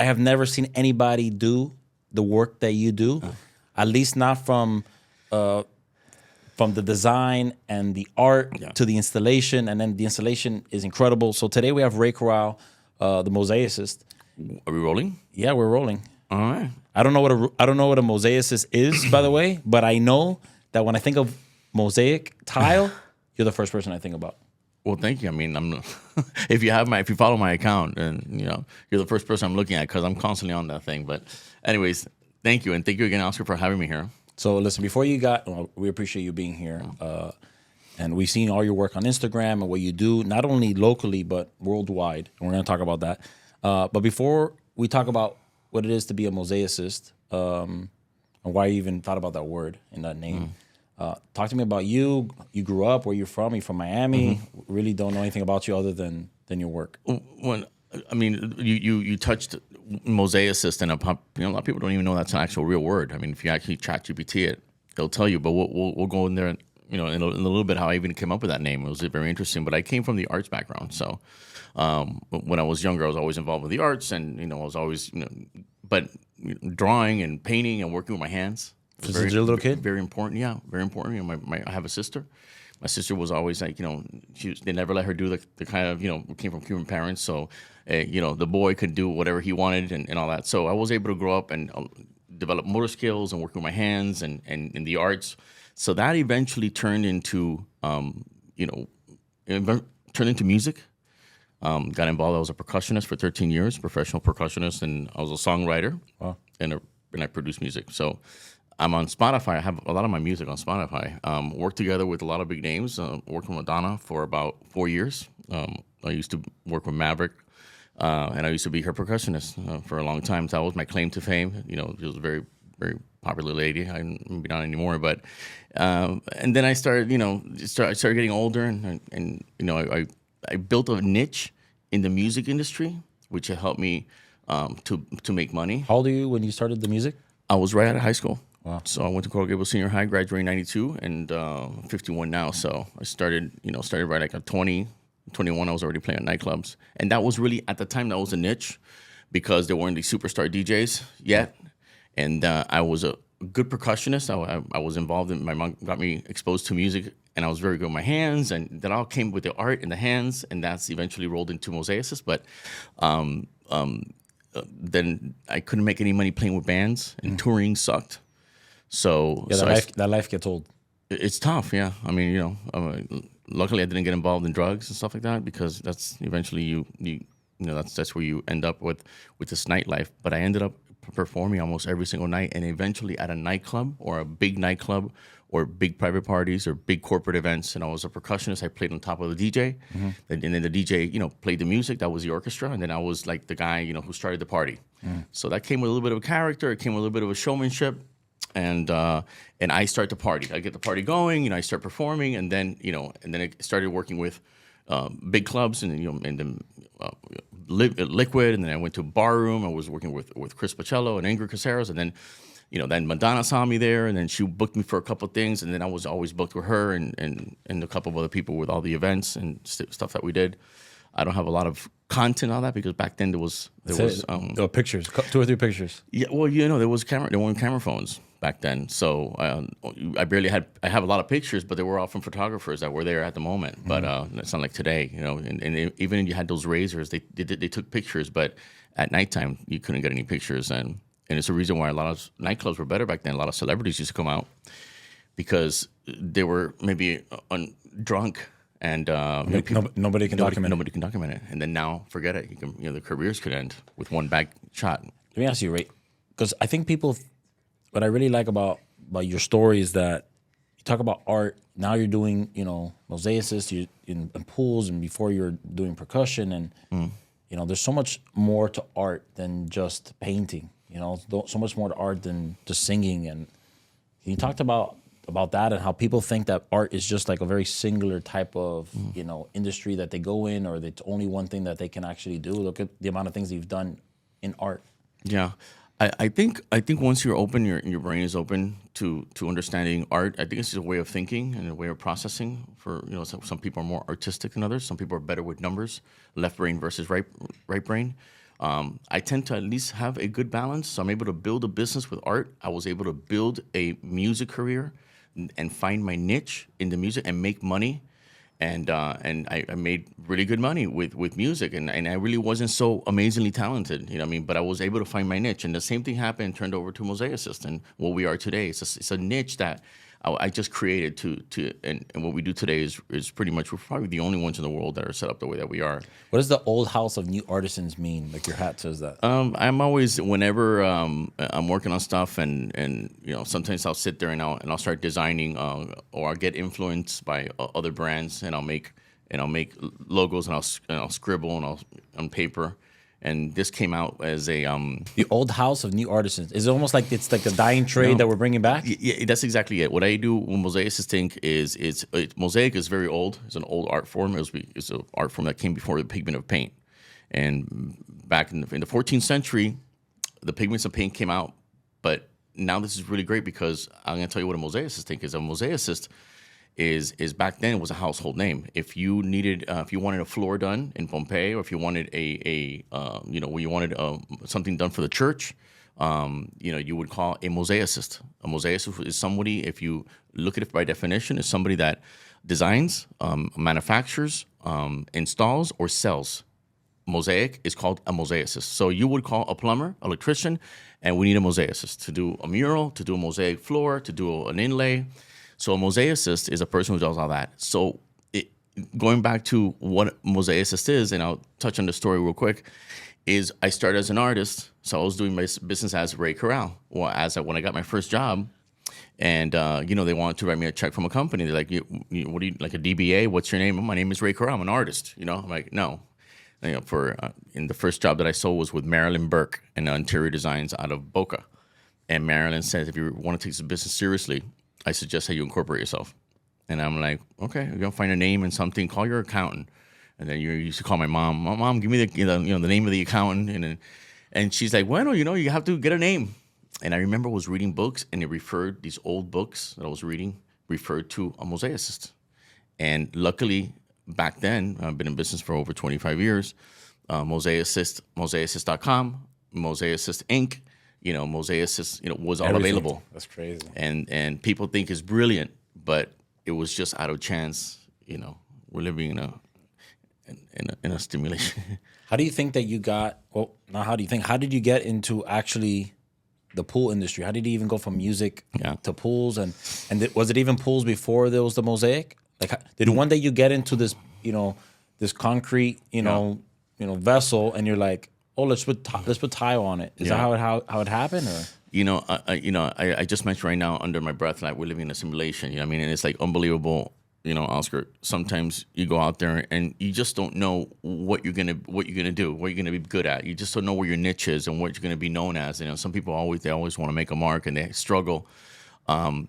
have never seen anybody do the work that you do, at least not from the design and the art to the installation, and then the installation is incredible. So today we have Ray Corral, the mosaicist. Are we rolling? Yeah, we're rolling. All right. I don't know what a mosaicist is, by the way, but I know that when I think of mosaic tile, you're the first person I think about. Well, thank you. I mean, if you follow my account, and you're the first person I'm looking at because I'm constantly on that thing. But, anyways, thank you, and thank you again, Oscar, for having me here. So, listen, we appreciate you being here, and we've seen all your work on Instagram and what you do, not only locally but worldwide. And we're going to talk about that. But before we talk about what it is to be a mosaicist, and why you even thought about that word and that name. Talk to me about you. You grew up, where you're from. You're from Miami. Really don't know anything about you other than your work. You touched mosaicist, and a lot of people don't even know that's an actual real word. I mean, if you actually ChatGPT it, it'll tell you. But we'll go in there, and, in a little bit how I even came up with that name. It was very interesting. But I came from the arts background, so when I was younger, I was always involved with the arts, and I was always but drawing and painting and working with my hands. Since you're a little kid? Very important, yeah, very important. I have a sister. My sister was always like, they never let her do the kind of, we came from Cuban parents, so, the boy could do whatever he wanted and all that. So I was able to grow up and develop motor skills and work with my hands and in the arts. So that eventually turned into, music. Got involved. I was a percussionist for 13 years, professional percussionist, and I was a songwriter. Wow. And I produced music. So I'm on Spotify. I have a lot of my music on Spotify. Worked together with a lot of big names. Worked with Madonna for about 4 years. I used to work with Maverick, and I used to be her percussionist for a long time. So that was my claim to fame. She was a very, very popular lady. Maybe not anymore, but and then I started. I started getting older, and I built a niche in the music industry, which helped me to make money. How old are you when you started the music? I was right out of high school. Wow. So I went to Corral Senior High, graduated in 92, and 51 now. So I started right like at 20, 21, I was already playing at nightclubs. And that was really, at the time, that was a niche because there weren't these superstar DJs yet. And I was a good percussionist. I was involved in, my mom got me exposed to music, and I was very good with my hands. And that all came with the art in the hands, and that's eventually rolled into mosaicist. But then I couldn't make any money playing with bands, and touring sucked. So that life gets old. It's tough, yeah. I mean, luckily I didn't get involved in drugs and stuff like that, because that's eventually that's where you end up with this nightlife. But I ended up performing almost every single night, and eventually at a nightclub or a big nightclub or big private parties or big corporate events. And I was a percussionist. I played on top of the DJ, and then the DJ, played the music. That was the orchestra, and then I was like the guy, who started the party. So that came with a little bit of a character. It came with a little bit of a showmanship. And I start the party. I get the party going, I start performing, and then I started working with big clubs, and then Liquid, and then I went to Bar Room. I was working with Chris Pacello and Ingrid Caceres, and then then Madonna saw me there, and then she booked me for a couple of things, and then I was always booked with her and a couple of other people with all the events and stuff that we did. I don't have a lot of content on that because back then there were pictures, 2 or 3 pictures. Yeah, well, there weren't camera phones back then, so I have a lot of pictures, but they were all from photographers that were there at the moment. But it's not like today, and even if you had those razors, they took pictures, but at nighttime you couldn't get any pictures, and it's a reason why a lot of nightclubs were better back then. A lot of celebrities used to come out because they were maybe drunk. And nobody can document it. Nobody can document it. And then now, forget it. You can, the careers could end with one bad shot. Let me ask you, Ray, because I think what I really like about your story is that you talk about art. Now you're doing, mosaicist, you're in pools, and before you're doing percussion, and there's so much more to art than just painting. So much more to art than just singing. And you talked about that and how people think that art is just like a very singular type of industry that they go in, or it's only one thing that they can actually do. Look at the amount of things you've done in art. Yeah, I think once you're open, your brain is open to understanding art. I think it's just a way of thinking and a way of processing. For some people are more artistic than others. Some people are better with numbers, left brain versus right brain. I tend to at least have a good balance. So I'm able to build a business with art. I was able to build a music career and find my niche in the music and make money. And I made really good money with music, and I really wasn't so amazingly talented, you know what I mean? But I was able to find my niche, and the same thing happened and turned over to Mosaicist and what we are today. It's a niche that I just created and what we do today is pretty much, we're probably the only ones in the world that are set up the way that we are. What does the old house of new artisans mean? Like your hat says that. I'm always, whenever I'm working on stuff, and you know, sometimes I'll sit there and I'll start designing, or I'll get influenced by other brands, and I'll make logos, and I'll scribble and I'll on paper. And this came out as a The old house of new artisans. Is it almost like it's like the dying trade that we're bringing back? Yeah, that's exactly it. What I do with Mosaicist Inc. is mosaic is very old. It's an old art form. It's an art form that came before the pigment of paint. And back in the 14th century, the pigments of paint came out. But now this is really great, because I'm going to tell you what a mosaicist Inc. is. A mosaicist is back then, it was a household name. If you needed, if you wanted a floor done in Pompeii, or if you wanted where you wanted something done for the church, you would call a mosaicist. A mosaicist is somebody, if you look at it by definition, is somebody that designs, manufactures, installs, or sells. Mosaic is called a mosaicist. So you would call a plumber, electrician, and we need a mosaicist to do a mural, to do a mosaic floor, to do an inlay. So a mosaicist is a person who does all that. So going back to what mosaicist is, and I'll touch on the story real quick, is I started as an artist. So I was doing my business as Ray Corral. Well, when I got my first job, and they wanted to write me a check from a company. They're like, what do you, like a DBA? What's your name? My name is Ray Corral. I'm an artist. I'm like, no. In the first job that I sold was with Marilyn Burke and Interior Designs out of Boca. And Marilyn says, if you want to take this business seriously, I suggest that you incorporate yourself. And I'm like, okay, you're gonna find a name and something. Call your accountant. And then you used to call my mom. Mom, give me the name of the accountant. And she's like, well, you have to get a name. And I remember I was reading books, and these old books that I was reading referred to a mosaicist. And luckily, back then, I've been in business for over 25 years. Mosaicist.com, Mosaicist Inc. Mosaicist, was all Everything. available. That's crazy. And people think it's brilliant, but it was just out of chance. We're living in a stimulation. How do you think that you got? Well, not how do you think? How did you get into actually the pool industry? How did you even go from music to pools? And was it even pools before there was the mosaic? Like, did one day you get into this, this concrete, vessel, and you're like, oh, let's put tile on it. Is that how it happened? Or I just mentioned right now under my breath, like, we're living in a simulation. And it's like unbelievable. Oscar, sometimes you go out there and you just don't know what you're gonna do, what you're gonna be good at. You just don't know where your niche is and what you're gonna be known as. Some people always want to make a mark, and they struggle. But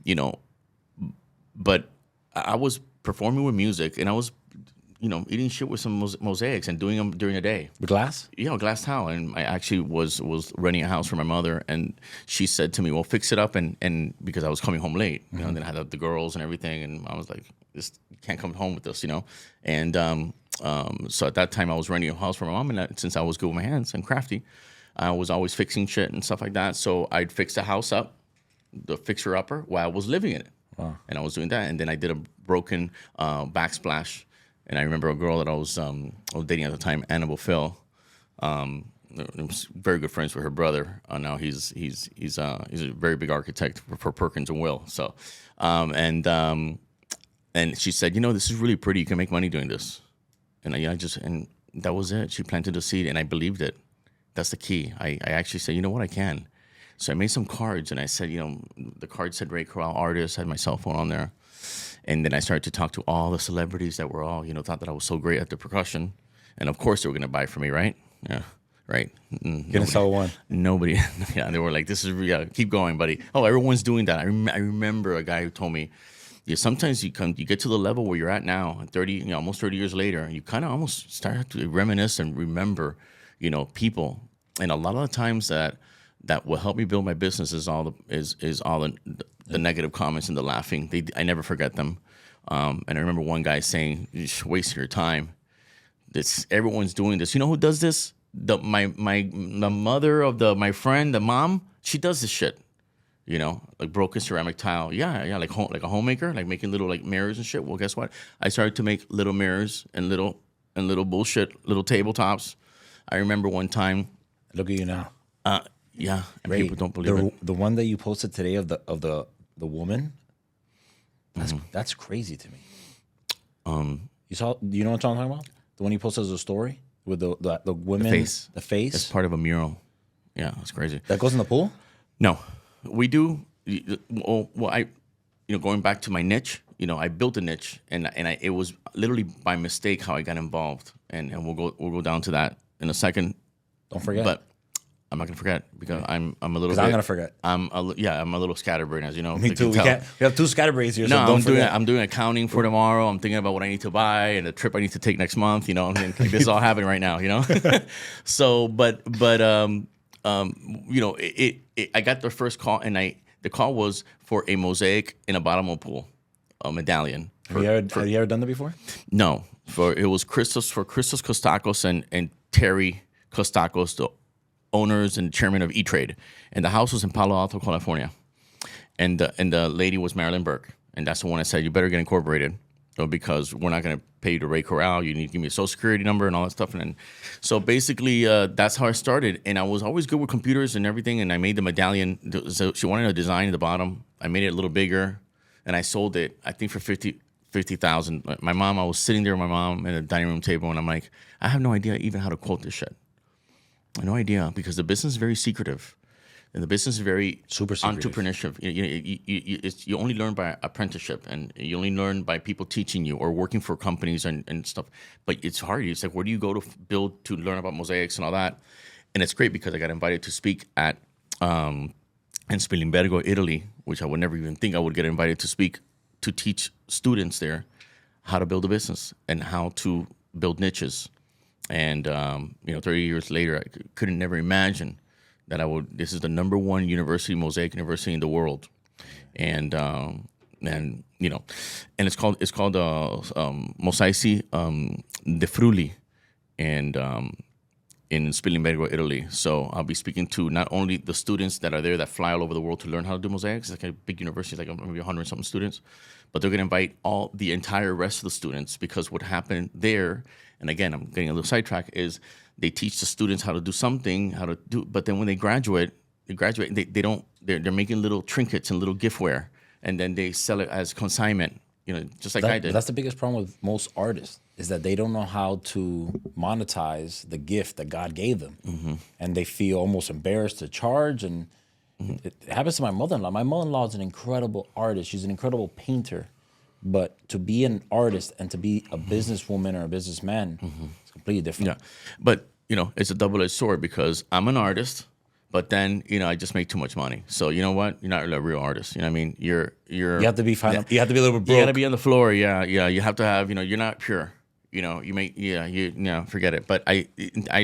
I was performing with music, and I was eating shit with some mosaics and doing them during the day. with glass? Glass towel. And I actually was renting a house for my mother, and she said to me, well, fix it up. And because I was coming home late, and then I had the girls and everything, and I was like, you can't come home with this, And so at that time, I was renting a house for my mom, and since I was good with my hands and crafty, I was always fixing shit and stuff like that. So I'd fix the house up, the fixer-upper, while I was living in it. Wow. And I was doing that, and then I did a broken backsplash. And I remember a girl that I was dating at the time, Annabelle Phil. I was very good friends with her brother. Now he's a very big architect for Perkins and Will. So, and she said, this is really pretty. You can make money doing this. And and that was it. She planted the seed, and I believed it. That's the key. I actually said, you know what, I can. So I made some cards, and I said, the card said Ray Corral artist, had my cell phone on there. And then I started to talk to all the celebrities that were all, thought that I was so great at the percussion. And of course they were going to buy from me, right? Yeah, right. Gonna sell one. Nobody. Yeah, they were like, this is, keep going, buddy. Oh, everyone's doing that. I remember a guy who told me, sometimes you get to the level where you're at now, 30, almost 30 years later, and you kind of almost start to reminisce and remember, people. And a lot of the times that will help me build my business is all the negative comments and the laughing. I never forget them. And I remember one guy saying, "You're just wasting your time. Everyone's doing this. You know who does this? the mother of my friend, the mom, she does this shit. You know, like broken ceramic tile. Yeah, like a homemaker, like making little like mirrors and shit. Well, guess what? I started to make little mirrors and little bullshit, little tabletops. I remember one time. Look at you now. Yeah, and Ray, people don't believe it. The one that you posted today of the woman, that's crazy to me. You saw? Do you know what I'm talking about? The one you posted as a story with the women, the face. It's part of a mural. Yeah, it's crazy. That goes in the pool. No, we do. Well, going back to my niche. You know, I built a niche, and it was literally by mistake how I got involved, and we'll go down to that in a second. Don't forget. But I'm not gonna forget because I'm a little. Because I'm gonna forget. I'm a little scatterbrained, as you know. Me too. We have two scatterbrains here. No, so I'm doing accounting for tomorrow. I'm thinking about what I need to buy and the trip I need to take next month. You know, and this is all happening right now. You know, so but you know, I got the first call, and the call was for a mosaic in a bottom pool, a medallion. Have you ever done that before? No, it was Christos Kostakos and Terry Kostakos, the owners and chairman of E-Trade, and the house was in Palo Alto, California, and the lady was Marilyn Burke, and that's the one that said you better get incorporated, because we're not going to pay you to Ray Corral. You need to give me a social security number and all that stuff, and then so basically that's how I started, and I was always good with computers and everything, and I made the medallion. So she wanted a design at the bottom. I made it a little bigger, and I sold it, I think, for $50,000. My mom, I was sitting there with my mom at a dining room table, and I'm like, I have no idea even how to quote this shit. I have no idea, because the business is very secretive, and the business is very super secretive. Entrepreneurship. You only learn by apprenticeship, and you only learn by people teaching you or working for companies and stuff. But it's hard. It's like, where do you go to learn about mosaics and all that? And it's great because I got invited to speak at in Spilimbergo, Italy, which I would never even think I would get invited to speak, to teach students there how to build a business and how to build niches. And 30 years later, I couldn't never imagine that I would. This is the #1 university, mosaic university in the world, and it's called Mosaicist Inc. and in Spilimbergo, Italy. So I'll be speaking to not only the students that are there that fly all over the world to learn how to do mosaics. It's like a big university, like maybe 100 something students, but they're going to invite the entire rest of the students, because what happened there. And again, I'm getting a little sidetracked, is they teach the students how to do something, but then when they graduate, they're making little trinkets and little giftware, and then they sell it as consignment, just like I did. That's the biggest problem with most artists, is that they don't know how to monetize the gift that God gave them. Mm-hmm. And they feel almost embarrassed to charge. And it happens to my mother-in-law. My mother-in-law is an incredible artist. She's an incredible painter. But to be an artist and to be a businesswoman or a businessman, it's completely different. Yeah, but it's a double-edged sword, because I'm an artist, but then I just make too much money. So you know what? You're not really a real artist. You know what I mean? You have to be fine. You have to be a little bit broke. You got to be on the floor. Yeah. You have to have. You're not pure. You make. Yeah. Forget it. But I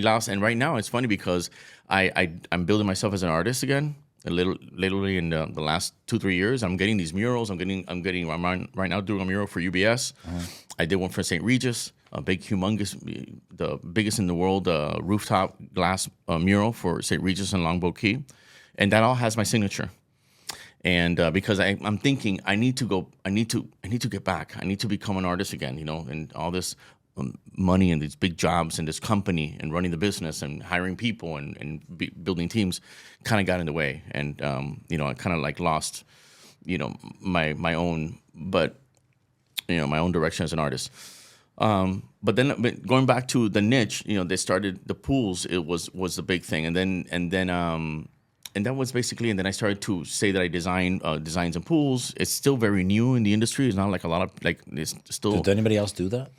lost, and right now it's funny because I'm building myself as an artist again. Literally in the last 2-3 years, I'm getting these murals. I'm right now doing a mural for UBS. I did one for St. Regis, a big, humongous, the biggest in the world rooftop glass mural for St. Regis and Longboat Key, and that all has my signature. And because I'm thinking I need to get back. I need to become an artist again. And all this money and these big jobs and this company and running the business and hiring people and building teams kind of got in the way, and I kind of like lost my own my own direction as an artist. But going back to the niche, they started the pools. It was the big thing, and that was basically. And then I started to say that I design designs and pools. It's still very new in the industry. It's not like a lot of it's still. Does anybody else do that?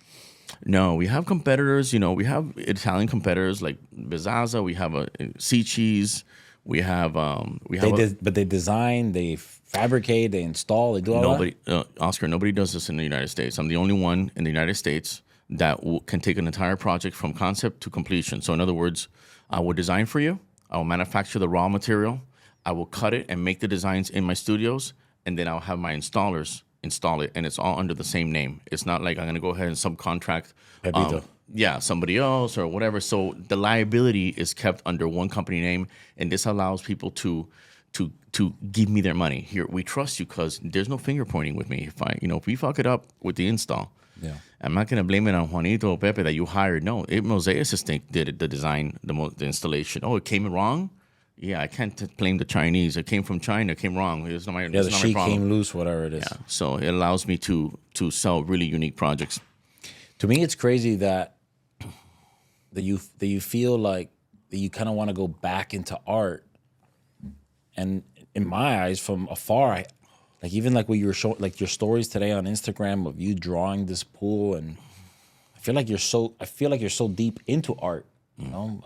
No, we have competitors. We have Italian competitors like Bizzaza. We have Sea Cheese. We have but they design, they fabricate, they install, they do all that. Oscar, nobody does this in the United States. I'm the only one in the United States that can take an entire project from concept to completion. So in other words, I will design for you. I will manufacture the raw material. I will cut it and make the designs in my studios, and then I'll have my installers install it, and it's all under the same name. It's not like I'm going to go ahead and subcontract somebody else or whatever. So the liability is kept under one company name, and this allows people to give me their money. Here, we trust you because there's no finger pointing with me. If we fuck it up with the install, I'm not gonna blame it on Juanito or Pepe that you hired. No, Mosaicist Inc did it, the design, the installation. Oh, it came wrong. Yeah, I can't blame the Chinese. It came from China. It came wrong. It's not my, the it's not my sheet problem. came loose, whatever it is. Yeah, so it allows me to sell really unique projects. To me, it's crazy that you feel like that you kind of want to go back into art. And in my eyes, from afar, like even like what you were showing, like your stories today on Instagram of you drawing this pool, and I feel like you're so deep into art. You know,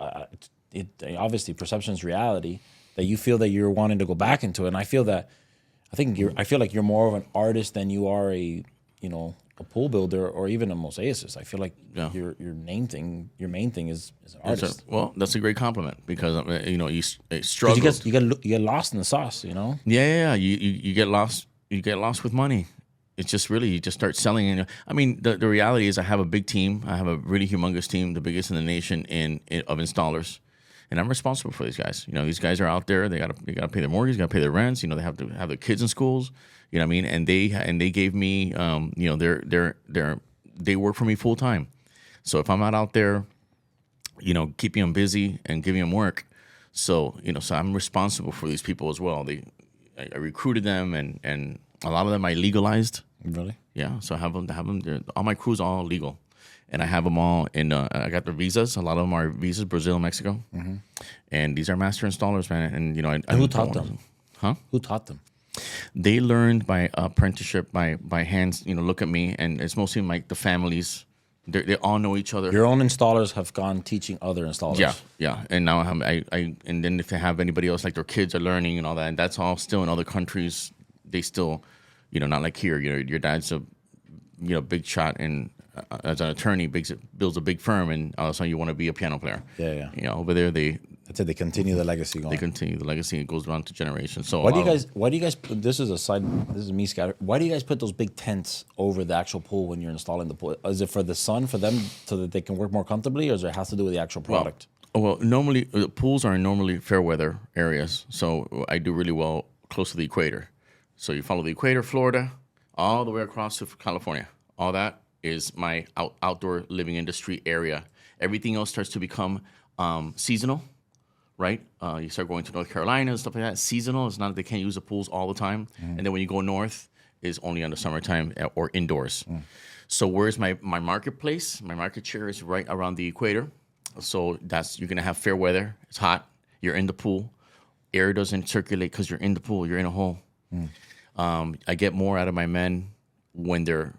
it obviously perception is reality. That you feel that you're wanting to go back into it, and I feel like you're more of an artist than you are a pool builder or even a mosaicist. I feel like your main thing is an artist. Well, that's a great compliment because you struggle. You get lost in the sauce. You know. Yeah. You get lost. You get lost with money. It's just really you just start selling. And I mean, the reality is I have a big team. I have a really humongous team, the biggest in the nation of installers. And I'm responsible for these guys. These guys are out there. They gotta pay their mortgage, gotta pay their rents. They have to have their kids in schools. You know what I mean? And they gave me, they work for me full time. So if I'm not out there, keeping them busy and giving them work, so I'm responsible for these people as well. I recruited them, and a lot of them I legalized. Really? Yeah. So I have them. All my crew's all legal. And I have them all in. I got their visas. A lot of them are visas, Brazil, Mexico, and these are master installers, man. And who taught them? Huh? Who taught them? They learned by apprenticeship, by hands. Look at me, and it's mostly like the families. They all know each other. Your own installers have gone teaching other installers. Yeah. And now and then if they have anybody else, like their kids are learning and all that, and that's all still in other countries. They still, not like here. Your dad's a, big shot and. As an attorney, builds a big firm, and all of a sudden you want to be a piano player. Yeah. Over there, they continue the legacy going. They continue the legacy. It goes on to generations. So why do you guys? This is me scattered. Why do you guys put those big tents over the actual pool when you're installing the pool? Is it for the sun for them so that they can work more comfortably, or does it have to do with the actual product? Well, normally pools are normally fair weather areas, so I do really well close to the equator. So you follow the equator, Florida, all the way across to California. All that is my outdoor living industry area. Everything else starts to become seasonal, right? You start going to North Carolina and stuff like that. Seasonal. It's not that they can't use the pools all the time. And then when you go north, is only on the summertime or indoors. So where's my marketplace? My market share is right around the equator. So you're gonna have fair weather. It's hot. You're in the pool. Air doesn't circulate because you're in the pool. You're in a hole. I get more out of my men when they're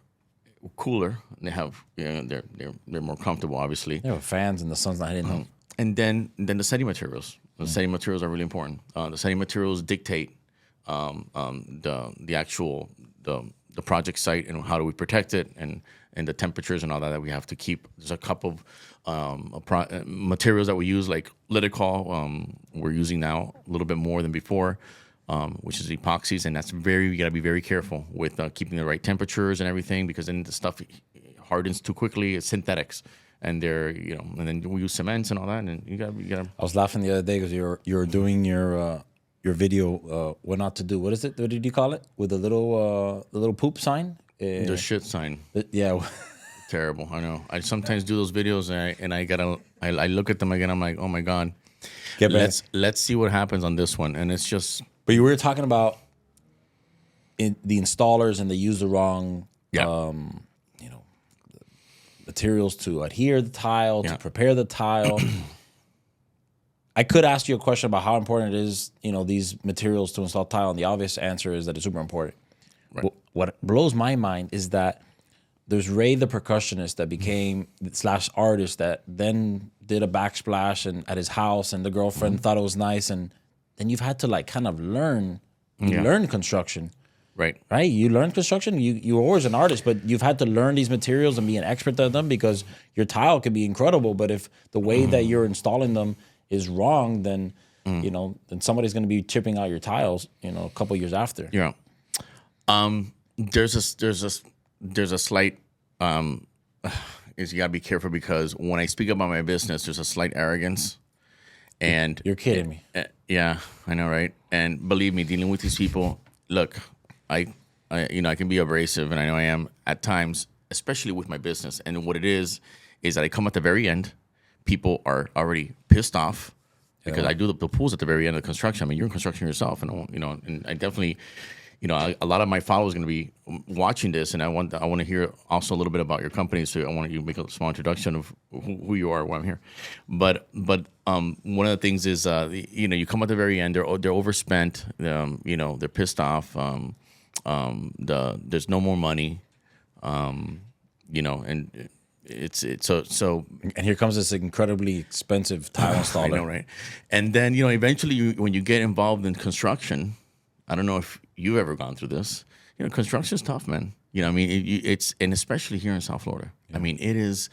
cooler. They have, they're more comfortable, obviously. Yeah, fans and the sun's not hitting them. And then the setting materials. The setting materials are really important. The setting materials dictate the actual the project site and how do we protect it and the temperatures and all that we have to keep. There's a couple of materials that we use, like Liticol. We're using now a little bit more than before. Which is epoxies, and that's you gotta be very careful with keeping the right temperatures and everything, because then the stuff hardens too quickly. It's synthetics, and and then we use cements and all that, and you gotta. I was laughing the other day because you're doing your video. What not to do? What is it? What did you call it? With the little poop sign. The shit sign. Yeah. Terrible. I know. I sometimes do those videos, and I look at them again. I'm like, oh my god. Let's see what happens on this one, and it's just. But you were talking about the installers, and they use the wrong, materials to adhere the tile, to prepare the tile. I could ask you a question about how important it is, these materials to install tile, and the obvious answer is that it's super important. Right. What blows my mind is that there's Ray the percussionist that became / artist that then did a backsplash at his house, and the girlfriend thought it was nice, and then you've had to kind of learn. You learn construction. Right. You learn construction. You were always an artist, but you've had to learn these materials and be an expert at them, because your tile can be incredible, but if the way that you're installing them is wrong, then then somebody's going to be chipping out your tiles, a couple years after. Yeah. There's a slight is you gotta be careful because when I speak about my business, there's a slight arrogance, and You're kidding me. yeah, I know, right? And believe me, dealing with these people, look, I can be abrasive, and I know I am at times, especially with my business. And what it is that I come at the very end. People are already pissed off because I do the pools at the very end of the construction. I mean, you're in construction yourself, and and I definitely, a lot of my followers are going to be watching this, and I want to hear also a little bit about your company. So I want you to make a small introduction of who you are, why I'm here. But one of the things is, you come at the very end. They're overspent. They're pissed off. There's no more money. And it's so. And here comes this incredibly expensive tile installer. I know, right? And then eventually, when you get involved in construction, I don't know if you've ever gone through this. Construction is tough, man. I mean, it's and especially here in South Florida. Yeah. I mean, it's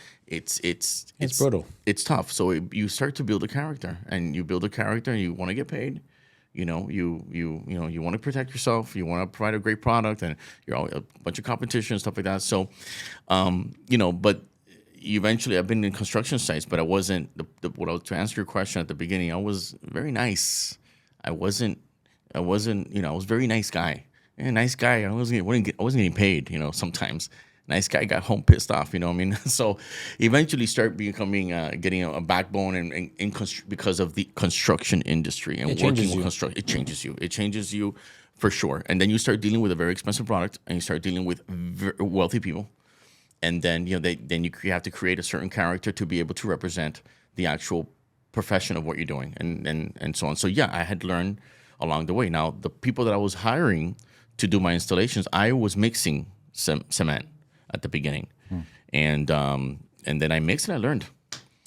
brutal. It's tough. So you start to build a character, and you build a character, and you want to get paid. You want to protect yourself. You want to provide a great product, and you're all a bunch of competition and stuff like that. So, but eventually, I've been in construction sites, but I wasn't. To answer your question at the beginning, I was very nice. I wasn't. I was a very nice guy. Yeah, nice guy. I wasn't getting paid. Sometimes nice guy got home pissed off. You know what I mean? So eventually start becoming getting a backbone and because of the construction industry and working with construction. It changes you. It changes you for sure. And then you start dealing with a very expensive product, and you start dealing with wealthy people. And then you have to create a certain character to be able to represent the actual profession of what you're doing, and so on. So yeah, I had learned along the way. Now the people that I was hiring to do my installations, I was mixing cement at the beginning, and then I mixed and I learned.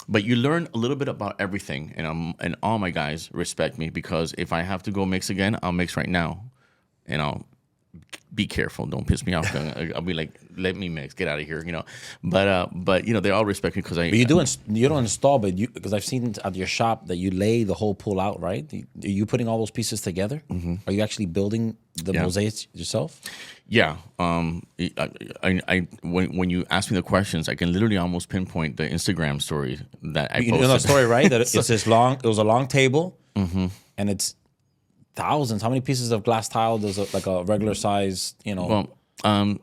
But you learn a little bit about everything, and all my guys respect me because if I have to go mix again, I'll mix right now, and I'll be careful. Don't piss me off. I'll be like, let me mix. Get out of here. But they all respect me because I. But you don't install, but because I've seen at your shop that you lay the whole pool out, right? Are you putting all those pieces together? Mm-hmm. Are you actually building the mosaics yourself? Yeah. When you ask me the questions, I can literally almost pinpoint the Instagram story that I posted. You know the story, right? That it's this long. It was a long table, and it's thousands. How many pieces of glass tile does a regular size? Well, my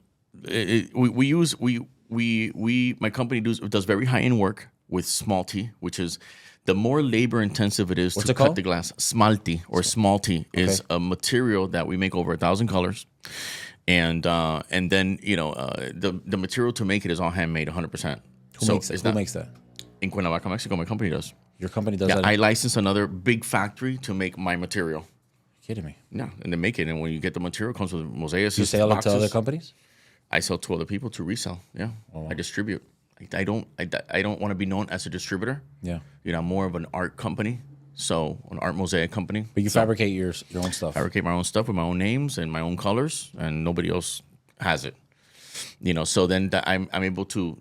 company does very high end work with smalty, which is the more labor intensive it is to cut the glass. Smalty or smalty is a material that we make over 1,000 colors, and then the material to make it is all handmade 100%. Who makes that? In Cuernavaca, Mexico, my company does. Your company does that? I license another big factory to make my material. Kidding me? Yeah, and they make it, and when you get the material, it comes with Mosaicist. You sell it to other companies? I sell to other people to resell. Yeah, wow. I distribute. I don't want to be known as a distributor. Yeah, I'm more of an art company, so an art mosaic company. But you fabricate your own stuff. Fabricate my own stuff with my own names and my own colors, and nobody else has it. So then I'm able to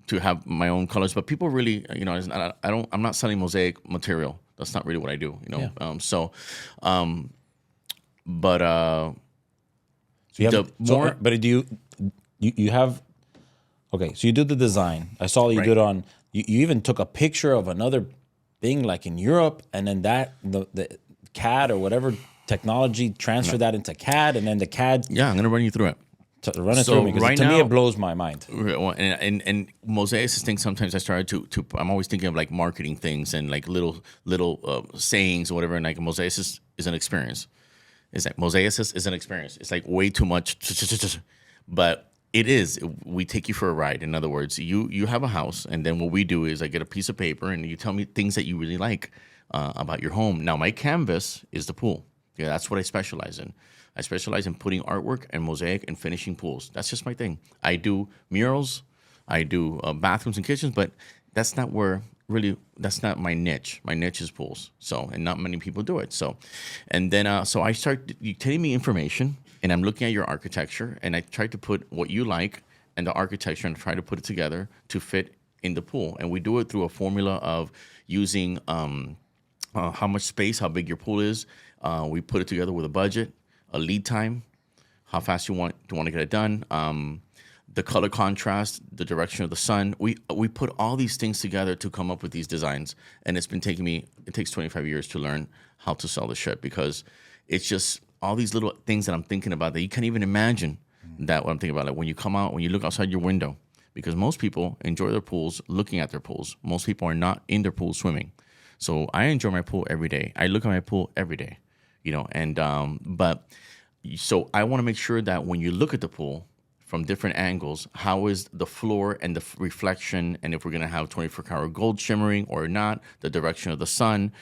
to have my own colors. But people really, I'm not selling mosaic material. That's not really what I do, Yeah. But so you have, but do you have? Okay, so you do the design. I saw that you did on. You even took a picture of another thing like in Europe, and then the CAD or whatever technology transfer that into CAD, and then the CAD. Yeah, I'm gonna run you through it. Run it through me because to me it blows my mind. And Mosaicist Inc. Sometimes I started to I'm always thinking of like marketing things and like little sayings or whatever. And like Mosaicist is an experience. It's like Mosaicist is an experience. It's like way too much, but it is. We take you for a ride. In other words, you have a house, and then what we do is I get a piece of paper and you tell me things that you really like about your home. Now my canvas is the pool. Yeah, that's what I specialize in. I specialize in putting artwork and mosaic and finishing pools. That's just my thing. I do murals, I do bathrooms and kitchens, but that's not that's not my niche. My niche is pools. So, and not many people do it. So, and then, so I start, you telling me information, and I'm looking at your architecture, and I try to put what you like and the architecture and try to put it together to fit in the pool. And we do it through a formula of using how much space, how big your pool is. We put it together with a budget, a lead time, how fast you want to get it done, the color contrast, the direction of the sun. We put all these things together to come up with these designs, and it's been taking me. It takes 25 years to learn how to sell the shit because it's just all these little things that I'm thinking about that you can't even imagine. That what I'm thinking about, like when you come out, when you look outside your window, because most people enjoy their pools, looking at their pools. Most people are not in their pool swimming. So I enjoy my pool every day. I look at my pool every day, and but so I want to make sure that when you look at the pool from different angles, how is the floor and the reflection, and if we're going to have 24-karat gold shimmering or not, the direction of the sun,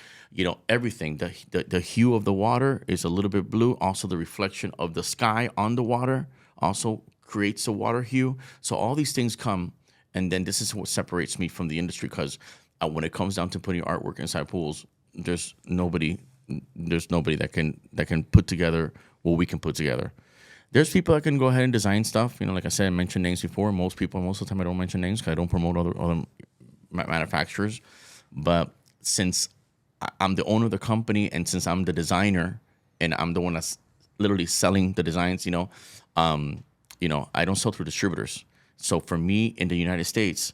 everything. The hue of the water is a little bit blue. Also, the reflection of the sky on the water also creates a water hue. So all these things come, and then this is what separates me from the industry because when it comes down to putting artwork inside pools, there's nobody that can put together what we can put together. There's people that can go ahead and design stuff. Like I said, I mentioned names before. Most of the time I don't mention names because I don't promote other manufacturers. But since I'm the owner of the company and since I'm the designer and I'm the one that's literally selling the designs, I don't sell through distributors. So for me in the United States,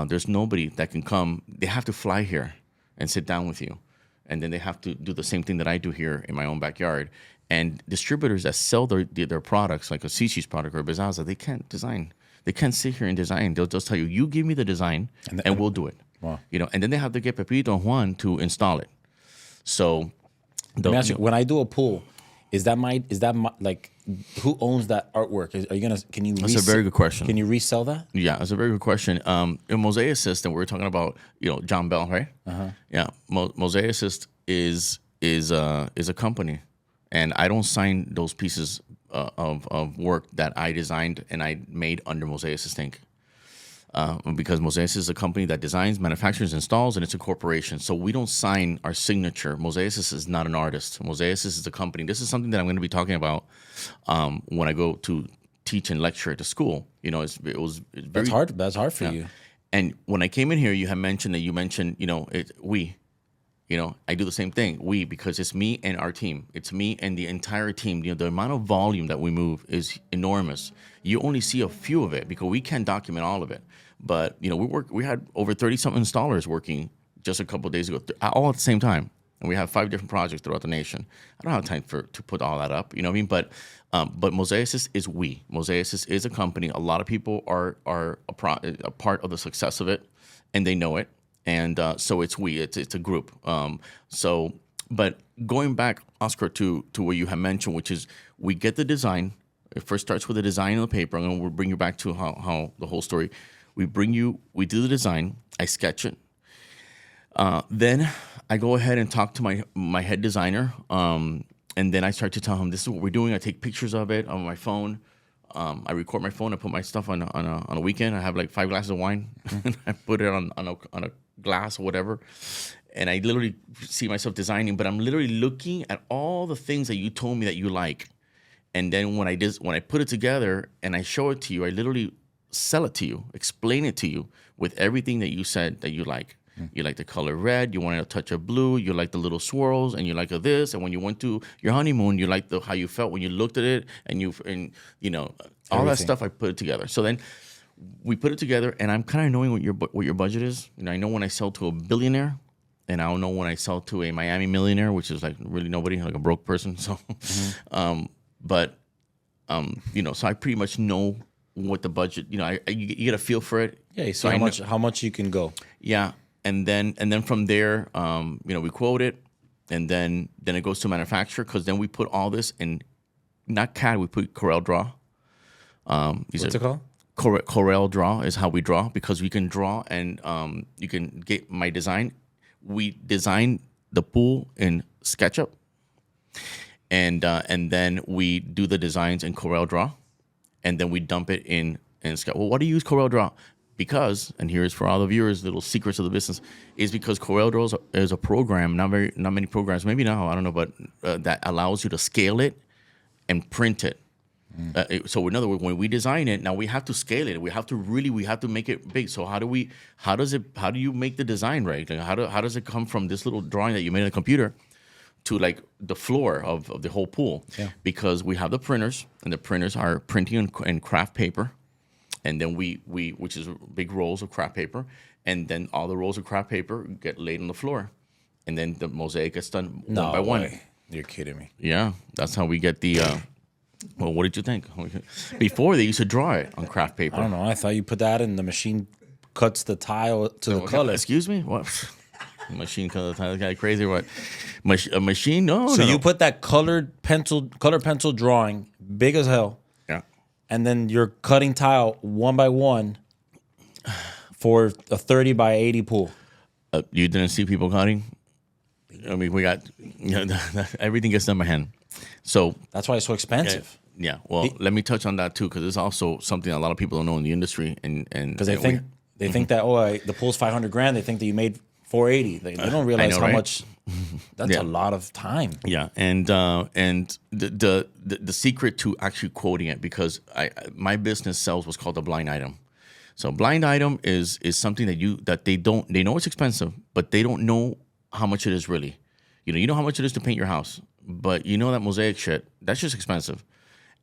there's nobody that can come. They have to fly here and sit down with you. And then they have to do the same thing that I do here in my own backyard. And distributors that sell their products, like a Cici's product or a Bezaza, they can't design. They can't sit here and design. They'll just tell you, you give me the design and we'll do it. Wow. And then they have to get Pepito and Juan to install it. So when I do a pool, is that like who owns that artwork? Can you That's a very good question. Can you resell that? Yeah, that's a very good question. In Mosaicist, and we're talking about, John Bell, right? Uh-huh. Yeah. Mosaicist is a company. And I don't sign those pieces of work that I designed and I made under Mosaicist Inc. Because Mosaicist is a company that designs, manufactures, installs, and it's a corporation. So we don't sign our signature. Mosaicist is not an artist. Mosaicist is a company. This is something that I'm going to be talking about when I go to teach and lecture at the school. It's very That's hard. That's hard for you. And when I came in here, you mentioned, we. I do the same thing. Because it's me and our team. It's me and the entire team. The amount of volume that we move is enormous. You only see a few of it because we can't document all of it. But, we had over 30-something installers working just a couple of days ago, all at the same time. And we have 5 different projects throughout the nation. I don't have time to put all that up, But Mosaicist is we. Mosaicist is a company. A lot of people are a part of the success of it, and they know it. And so it's we. It's a group. But going back, Oscar, to what you have mentioned, which is we get the design. It first starts with the design on the paper, and we'll bring you back to how the whole story. We do the design. I sketch it. Then I go ahead and talk to my head designer, and then I start to tell him this is what we're doing. I take pictures of it on my phone. I record my phone. I put my stuff on a weekend. I have like 5 glasses of wine, and I put it on a glass or whatever. And I literally see myself designing, but I'm literally looking at all the things that you told me that you like. And then when I put it together and I show it to you, I literally sell it to you, explain it to you with everything that you said that you like. You like the color red, you wanted a touch of blue, you like the little swirls, and you like this. And when you went to your honeymoon, you liked how you felt when you looked at it, and all that stuff. I put it together. So then we put it together, and I'm kind of knowing what your budget is. I know when I sell to a billionaire, and I don't know when I sell to a Miami millionaire, which is like really nobody, like a broke person. So, so I pretty much know what the budget. You get a feel for it. Yeah, you see how much you can go. Yeah. And then from there, we quote it, and then it goes to manufacturer because then we put all this in, not CAD, we put Corral Draw. What's it called? Corral Draw is how we draw because we can draw and you can get my design. We design the pool in SketchUp, and then we do the designs in Corel Draw, and then we dump it in SketchUp. Well, why do you use Corel Draw? Because, and here's for all the viewers, little secrets of the business, is because Corel Draw is a program, not many programs, maybe now, I don't know, but that allows you to scale it and print it. So in other words, when we design it, now we have to scale it. We have to make it big. So how do you make the design right? Like how does it come from this little drawing that you made on the computer to like the floor of the whole pool? Yeah. Because we have the printers, and the printers are printing and craft paper. and then we which is big rolls of craft paper, and then all the rolls of craft paper get laid on the floor, and then the mosaic gets done one by one. Way. You're kidding me. Yeah, that's how we get the. Well, what did you think? Before they used to draw it on craft paper. I don't know. I thought you put that in the machine, cuts the tile to the color. Excuse me, what? Machine color tile guy crazy? What? A machine? No. So no, you no. put that color pencil drawing, big as hell, Yeah. and then you're cutting tile one by one for a 30 by 80 pool. You didn't see people cutting? I mean, we got everything gets done by hand. So That's why it's so expensive. yeah. Well, let me touch on that too, because it's also something a lot of people don't know in the industry, and Because they think that the pool's 500 grand. They think that you made 480. They don't realize know, how right? much. That's Yeah. a lot of time. yeah, and the secret to actually quoting it, because my business sells what's called a blind item. So blind item is something that they know it's expensive, but they don't know how much it is really. You know how much it is to paint your house, but you know that mosaic shit, that's just expensive.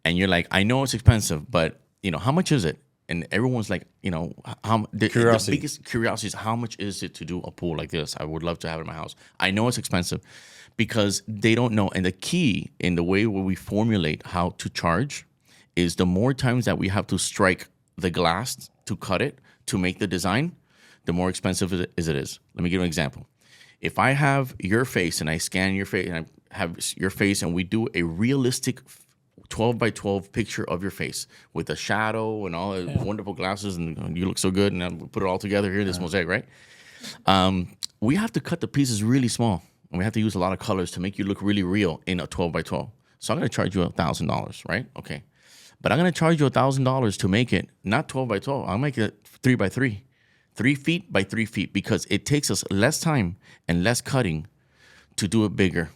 And you're like, I know it's expensive, but how much is it? And everyone's like, the Curiosity. biggest curiosity is how much is it to do a pool like this? I would love to have it in my house. I know it's expensive because they don't know. And the key in the way where we formulate how to charge is the more times that we have to strike the glass to cut it, to make the design, the more expensive it is. Let me give you an example. If I have your face and I scan your face and I have your face and we do a realistic 12 by 12 picture of your face with a shadow and all the wonderful glasses and you look so good and I put it all together here, this mosaic, right? We have to cut the pieces really small and we have to use a lot of colors to make you look really real in a 12 by 12. So I'm going to charge you $1,000, right? Okay. But I'm going to charge you $1,000 to make it not 12 by 12. I'll make it 3 by 3. 3 feet by 3 feet, because it takes us less time and less cutting to do it bigger.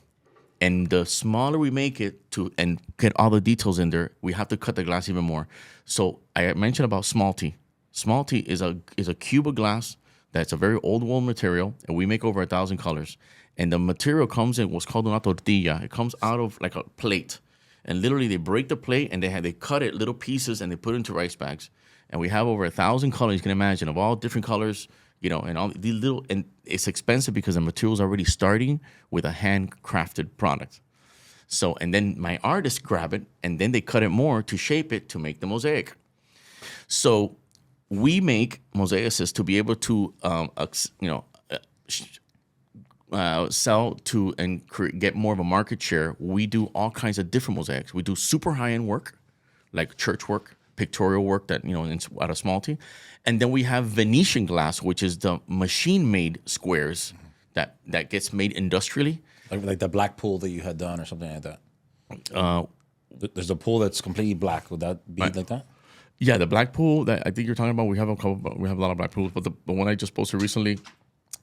And the smaller we make it and get all the details in there, we have to cut the glass even more. So I mentioned about Smalty. Smalty is a cube of glass that's a very old world material, and we make over 1,000 colors. And the material comes in what's called una tortilla. It comes out of like a plate. And literally they break the plate and they cut it little pieces and they put it into rice bags. And we have over 1,000 colors, you can imagine, of all different colors, and all these little, and it's expensive because the material is already starting with a handcrafted product. So, and then my artists grab it and then they cut it more to shape it to make the mosaic. So we make mosaicists to be able to, sell to and get more of a market share. We do all kinds of different mosaics. We do super high-end work, like church work, pictorial work that out of Smalty, and then we have Venetian glass, which is the machine-made squares that gets made industrially. Like the black pool that you had done or something like that. There's a pool that's completely black. Would that be like that? Yeah, the black pool that I think you're talking about. We have a lot of black pools, but the one I just posted recently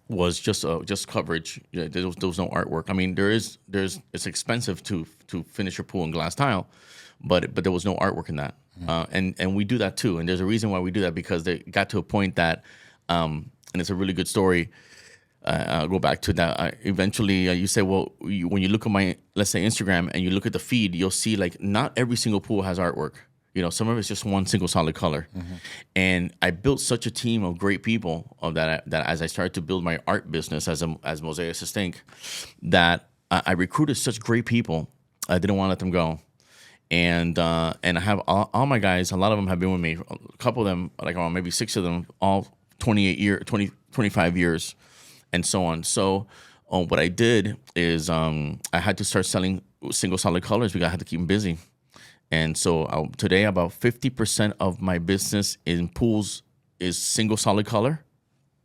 was just coverage. Yeah, there was no artwork. I mean, it's expensive to finish your pool in glass tile, but there was no artwork in that. And we do that too. And there's a reason why we do that, because they got to a point that, and it's a really good story. I'll go back to that. Eventually, you say, well, when you look at my, let's say, Instagram, and you look at the feed, you'll see like not every single pool has artwork. Some of it's just one single solid color. Mm-hmm. And I built such a team of great people that as I started to build my art business as Mosaicist Inc, that I recruited such great people. I didn't want to let them go. And I have all my guys, a lot of them have been with me. A couple of them, like maybe 6 of them, all 25 years, and so on. So what I did is I had to start selling single solid colors because I had to keep them busy. And so today, about 50% of my business in pools is single solid color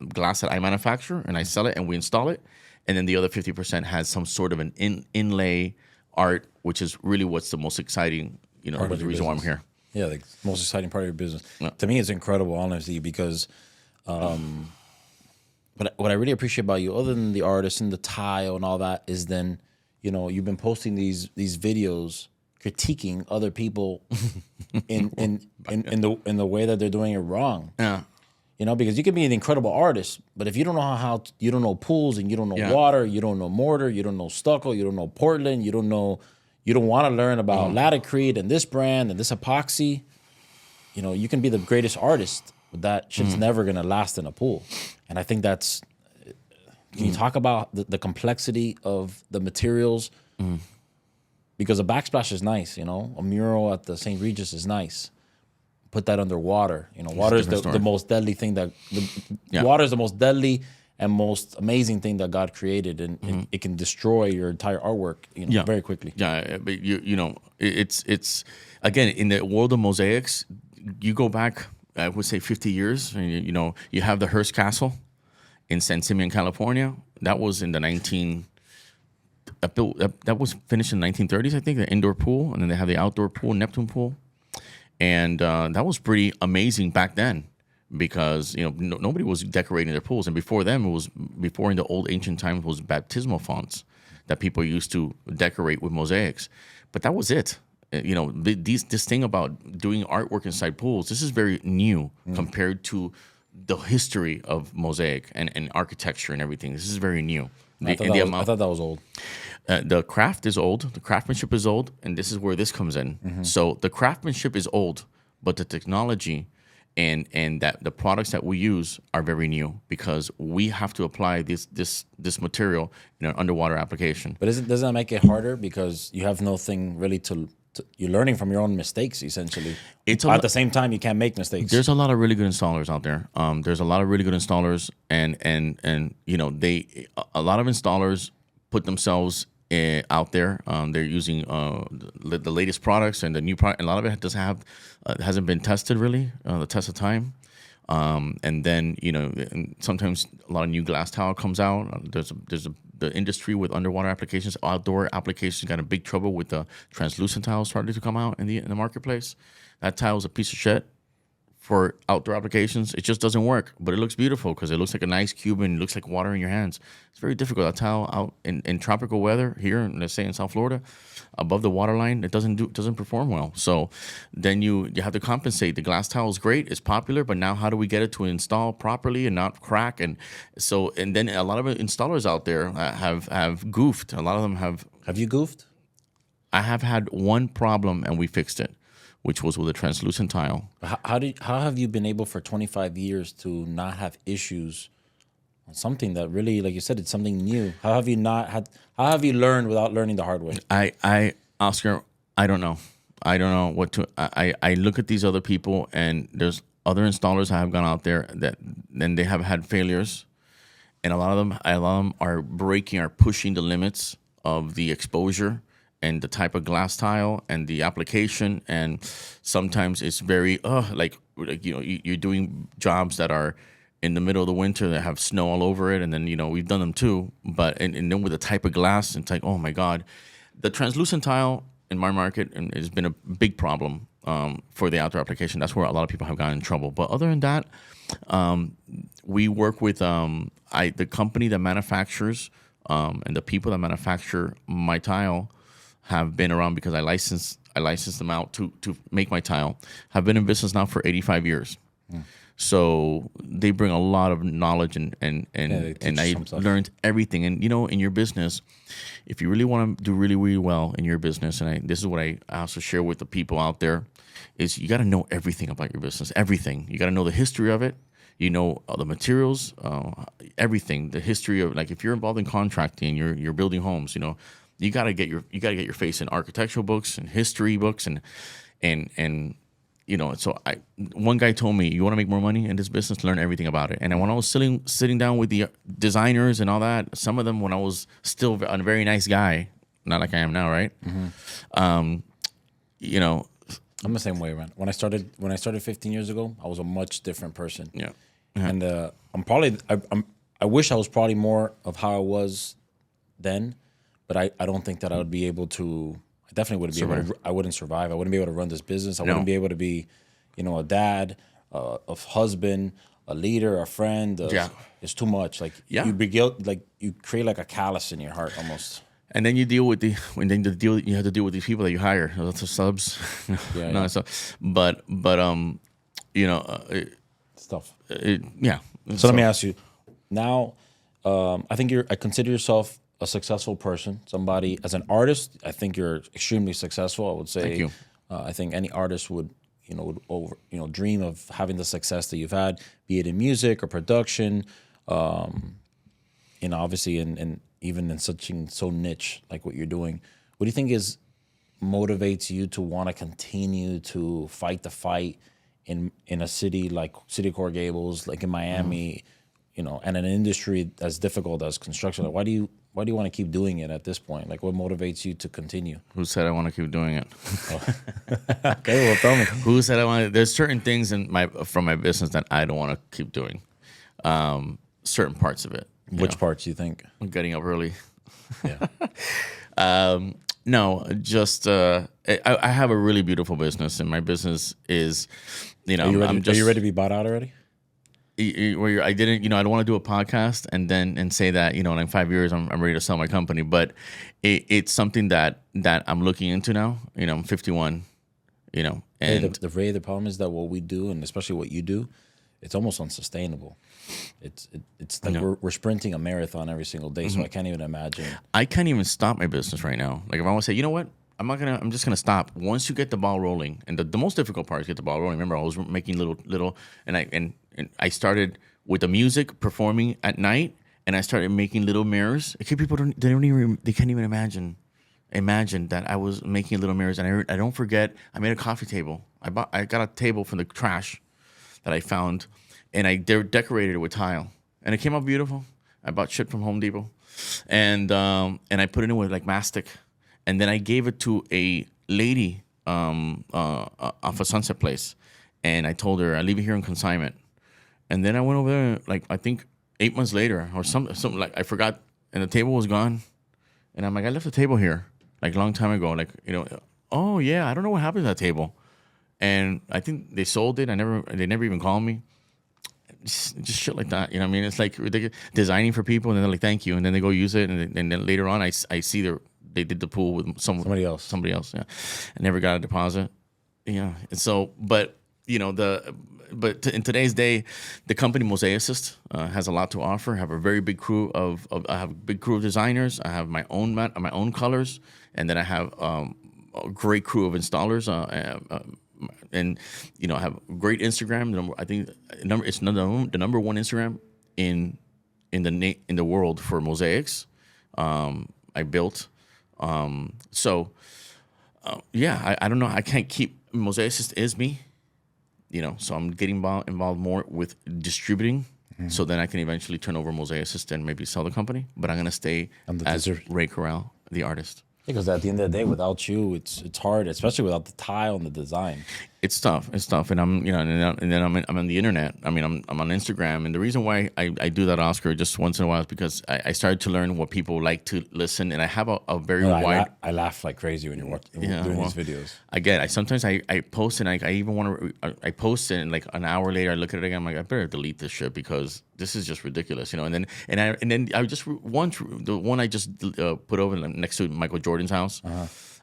glass that I manufacture, and I sell it and we install it. And then the other 50% has some sort of an inlay art, which is really what's the most exciting, the reason why I'm here. Yeah, the most exciting part of your business. Yeah. To me, it's incredible, honestly, because but what I really appreciate about you, other than the artist and the tile and all that, is then, you've been posting these videos critiquing other people in the way that they're doing it wrong. Yeah. Because you can be an incredible artist, but if you don't know how you don't know pools and you don't know water, you don't know mortar, you don't know stucco, you don't know Portland, you don't want to learn about Laticrete and this brand and this epoxy, you can be the greatest artist, but that shit's never gonna last in a pool. And I think that's. Can you talk about the complexity of the materials? Because a backsplash is nice, a mural at the St. Regis is nice. Put that underwater. Water is the most deadly thing water is the most deadly and most amazing thing that God created, and it can destroy your entire artwork, very quickly. Yeah, but it's again in the world of mosaics. You go back, I would say 50 years, and you have the Hearst Castle in San Simeon, California. That was in the that was finished in the 1930s, I think, the indoor pool, and then they have the outdoor pool, Neptune pool, and that was pretty amazing back then because nobody was decorating their pools, and before them before in the old ancient times was baptismal fonts that people used to decorate with mosaics, but that was it. This thing about doing artwork inside pools, this is very new compared to the history of mosaic and architecture and everything. This is very new. I thought that was old. The craft is old. The craftsmanship is old, and this is where this comes in. So the craftsmanship is old, but the technology and that the products that we use are very new because we have to apply this material in an underwater application. But doesn't that make it harder because you have nothing really you're learning from your own mistakes essentially. At the same time, you can't make mistakes. There's a lot of really good installers out there. There's a lot of really good installers, and a lot of installers put themselves out there. They're using the latest products and the new product. A lot of it hasn't been tested really, the test of time. And then and sometimes a lot of new glass tile comes out. The industry with underwater applications, outdoor applications, got in big trouble with the translucent tiles starting to come out in the marketplace. That tile is a piece of shit for outdoor applications. It just doesn't work, but it looks beautiful because it looks like a nice cube and it looks like water in your hands. It's very difficult. A tile out in tropical weather here, let's say in South Florida, above the water line, it doesn't perform well. So then you have to compensate. The glass tile is great, it's popular, but now how do we get it to install properly and not crack? And then a lot of installers out there have goofed. A lot of them have. Have you goofed? I have had one problem and we fixed it, which was with a translucent tile. How have you been able for 25 years to not have issues on something that really, like you said, it's something new? How have you learned without learning the hard way? Oscar, I don't know. I don't know what to. I look at these other people, and there's other installers I have gone out there that then they have had failures, and a lot of them are pushing the limits of the exposure and the type of glass tile and the application, and sometimes it's very you're doing jobs that are in the middle of the winter that have snow all over it, and then we've done them too, but and then with the type of glass, it's like, oh my god, the translucent tile in my market and has been a big problem for the outdoor application. That's where a lot of people have gotten in trouble. But other than that, we work with the company that manufactures and the people that manufacture my tile have been around because I licensed them out to make my tile. Have been in business now for 85 years. So they bring a lot of knowledge and I learned everything. And in your business, if you really want to do really, really well in your business, and this is what I also share with the people out there, is you got to know everything about your business. Everything. You got to know the history of it. The materials, everything. The history of, like, if you're involved in contracting, you're building homes. You got to get your face in architectural books and history books and so one guy told me, you want to make more money in this business, learn everything about it. And when I was sitting down with the designers and all that, some of them, when I was still a very nice guy, not like I am now, right? I'm the same way, man. When I started 15 years ago, I was a much different person. Yeah. And I wish I was probably more of how I was then, but I don't think that I would be able to. I definitely wouldn't be able to. I wouldn't survive. I wouldn't be able to run this business. I wouldn't be able to be, a dad, a husband, a leader, a friend. It's too much. Like you create like a callus in your heart almost. And then you deal with you have to deal with these people that you hire. That's the subs. So Stuff. So let me ask you. Now, I think I consider yourself a successful person. Somebody, as an artist, I think you're extremely successful. I would say. Thank you. I think any artist would, would dream of having the success that you've had, be it in music or production, obviously, and even in so niche like what you're doing. What do you think motivates you to want to continue to fight the fight in a city like City of Coral Gables, like in Miami, and an industry as difficult as construction? Like, why do you want to keep doing it at this point? Like, what motivates you to continue? Who said I want to keep doing it? Okay, well, tell me. Who said I want to? There's certain things from my business that I don't want to keep doing. Certain parts of it. Which parts do you think? Getting up early. Yeah. No, just I have a really beautiful business, and my business is, Are you ready to be bought out already? Where I didn't, I don't want to do a podcast and say that, in 5 years I'm ready to sell my company, but it's something that I'm looking into now. I'm 51, and the problem is that what we do, and especially what you do, it's almost unsustainable. It's like we're sprinting a marathon every single day, so I can't even imagine. I can't even stop my business right now. Like if I want to say, you know what, I'm just gonna stop. Once you get the ball rolling, and the most difficult part is get the ball rolling. Remember, I was making little, and I started with the music, performing at night, and I started making little mirrors. Okay, people they can't even imagine that I was making little mirrors. And I don't forget, I made a coffee table. I got a table from the trash that I found, and they decorated it with tile, and it came out beautiful. I bought shit from Home Depot, and I put it in with like mastic, and then I gave it to a lady off a Sunset Place, and I told her I leave it here on consignment. And then I went over there, like I think 8 months later or something like I forgot, and the table was gone, and I'm like, I left the table here like a long time ago, like oh yeah, I don't know what happened to that table. And I think they sold it. They never even called me. Just shit like that. You know what I mean? It's like ridiculous. Designing for people, and then they're like, thank you. And then they go use it. And then later on, I see they did the pool with somebody else. Yeah. I never got a deposit. Yeah. And so, but, in today's day, the company Mosaicist has a lot to offer. I have a very big crew I have a big crew of designers. I have my own colors. And then I have a great crew of installers. And I have great Instagram. I think it's the number one Instagram in the world for mosaics. I built. So I don't know. I can't keep Mosaicist is me. So I'm getting involved more with distributing. So then I can eventually turn over Mosaicist and maybe sell the company. But I'm gonna stay as Ray Corral, the artist. Because at the end of the day, without you, it's hard, especially without the tile and the design. It's tough, and I'm and then I'm on the internet. I mean, I'm on Instagram, and the reason why I do that, Oscar, just once in a while is because I started to learn what people like to listen, and I have a very wide. I laugh like crazy when you're doing these videos. I get it. Sometimes I post and I even want to I post it, and like an hour later I look at it again. I'm like, I better delete this shit because this is just ridiculous, And then I just the one I just put over next to Michael Jordan's house.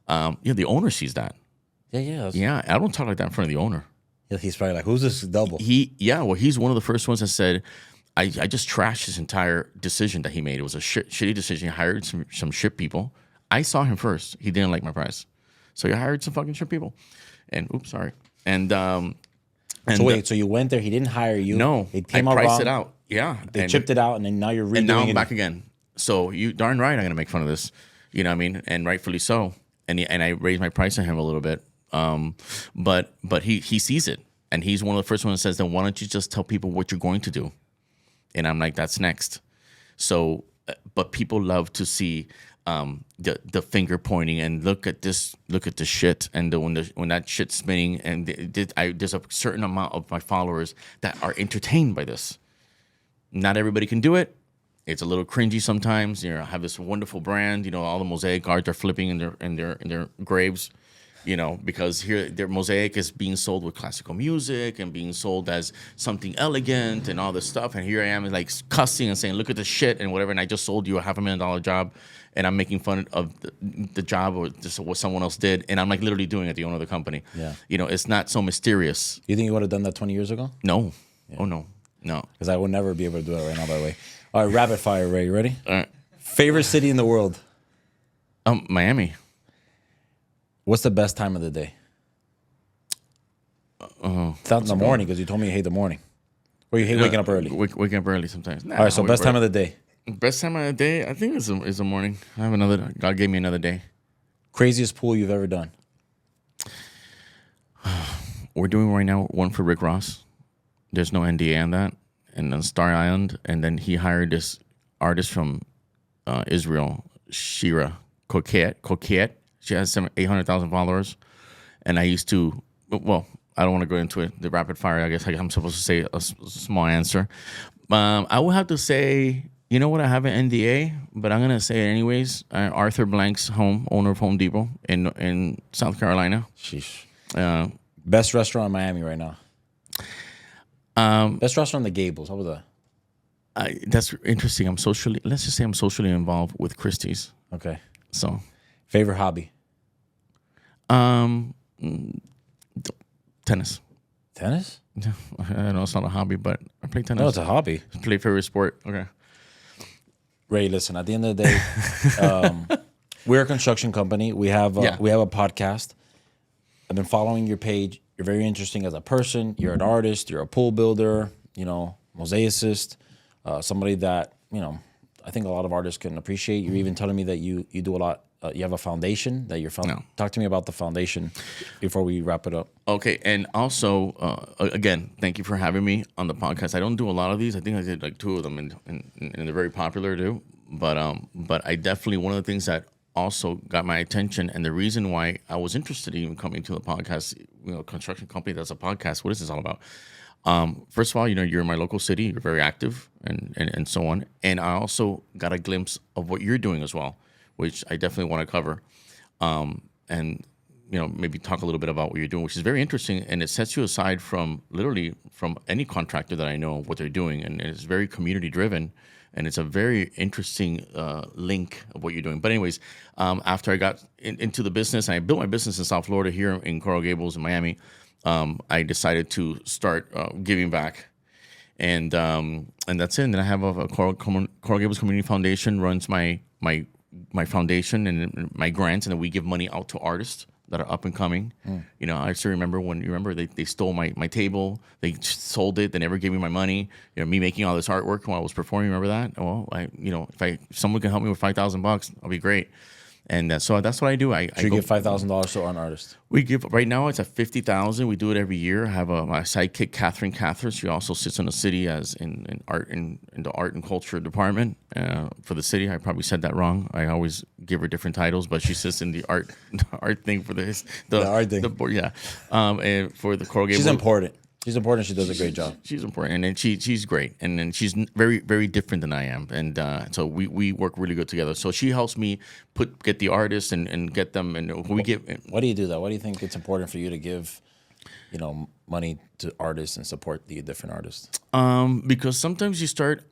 The owner sees that. Yeah. I don't talk like that in front of the owner. Yeah, he's probably like, "Who's this double?" He's one of the first ones that said, "I just trashed his entire decision that he made. It was a shitty decision. He hired some shit people. I saw him first. He didn't like my price, so he hired some fucking shit people. And oops, sorry. And so wait, so you went there? He didn't hire you? No, it came I priced wrong. it out. Yeah, they chipped it out, and then now you're redoing and now I'm it. back again. So you darn right, I'm gonna make fun of this. You know what I mean? And rightfully so. And I raised my price on him a little bit. But he sees it, and he's one of the first ones that says, then why don't you just tell people what you're going to do? And I'm like, that's next. So, but people love to see the finger pointing and look at this shit, and when that shit's spinning, and there's a certain amount of my followers that are entertained by this. Not everybody can do it. It's a little cringy sometimes. I have this wonderful brand. All the mosaic art they're flipping in their graves. Because here their mosaic is being sold with classical music and being sold as something elegant and all this stuff. And here I am like cussing and saying, look at this shit and whatever. And I just sold you a $500,000 job, and I'm making fun of the job or just what someone else did. And I'm like literally doing it, the owner of the company. Yeah. It's not so mysterious. You think you would have done that 20 years ago? No. Yeah. Oh, no. Because I would never be able to do that right now, by the way. All right, rapid fire, Ray. You ready? All right. Favorite city in the world? Miami. What's the best time of the day? It's not in the morning because you told me you hate the morning. Or you hate waking up early. Waking up early sometimes. Nah, All right, so best time of the day. Best time of the day, I think is the morning. I have another. God gave me another day. Craziest pool you've ever done. We're doing right now one for Rick Ross. There's no NDA on that, and then Star Island, and then he hired this artist from Israel, Shira Coquette. She has 800,000 followers, and I used to. Well, I don't want to go into it. The rapid fire. I guess I'm supposed to say a small answer. I will have to say. You know what? I have an NDA, but I'm gonna say it anyways. Arthur Blank's home, owner of Home Depot in South Carolina. Sheesh. Uh, Best restaurant in Miami right now. Best restaurant in the Gables. How about that? That's interesting. Let's just say I'm socially involved with Christie's. Okay. So, favorite hobby? Tennis. Tennis? I know it's not a hobby, but I play tennis. No, it's a hobby. Play favorite sport. Okay. Ray, listen. At the end of the day, we're a construction company. We have a podcast. I've been following your page. You're very interesting as a person. You're an artist. You're a pool builder. Mosaicist. Somebody that I think a lot of artists can appreciate. You're even telling me that you do a lot. You have a foundation that you're founding. No. Talk to me about the foundation before we wrap it up. Okay, and also, again, thank you for having me on the podcast. I don't do a lot of these. I think I did like 2 of them, and they're very popular too. But I definitely, one of the things that also got my attention, and the reason why I was interested in even coming to the podcast, construction company that's a podcast. What is this all about? First of all, you're in my local city. You're very active, and so on. And I also got a glimpse of what you're doing as well, which I definitely want to cover, and maybe talk a little bit about what you're doing, which is very interesting, and it sets you aside from literally from any contractor that I know what they're doing, and it's very community driven, and it's a very interesting link of what you're doing. But anyways, after I got into the business, and I built my business in South Florida here in Coral Gables in Miami, I decided to start giving back. And that's it. And then I have a Coral Gables Community Foundation runs my foundation and my grants, and then we give money out to artists that are up and coming. I still remember they stole my table, they sold it, they never gave me my money. Me making all this artwork while I was performing. Remember that? Well, if someone can help me with $5,000, I'll be great. And so that's what I do. I give $5,000 to an artist. We give right now it's at $50,000. We do it every year. I have my sidekick Catherine. She also sits in the city as in art in the art and culture department for the city. I probably said that wrong. I always give her different titles, but she sits in the art thing for the art thing. And for the Coral Gables. She's important. She's important. She does a great job. She's important, and then she's great, and then she's very, very different than I am, and so we work really good together. So she helps me get the artists and get them, and we get. Why do you do that? Why do you think it's important for you to give, money to artists and support the different artists? Because sometimes you start.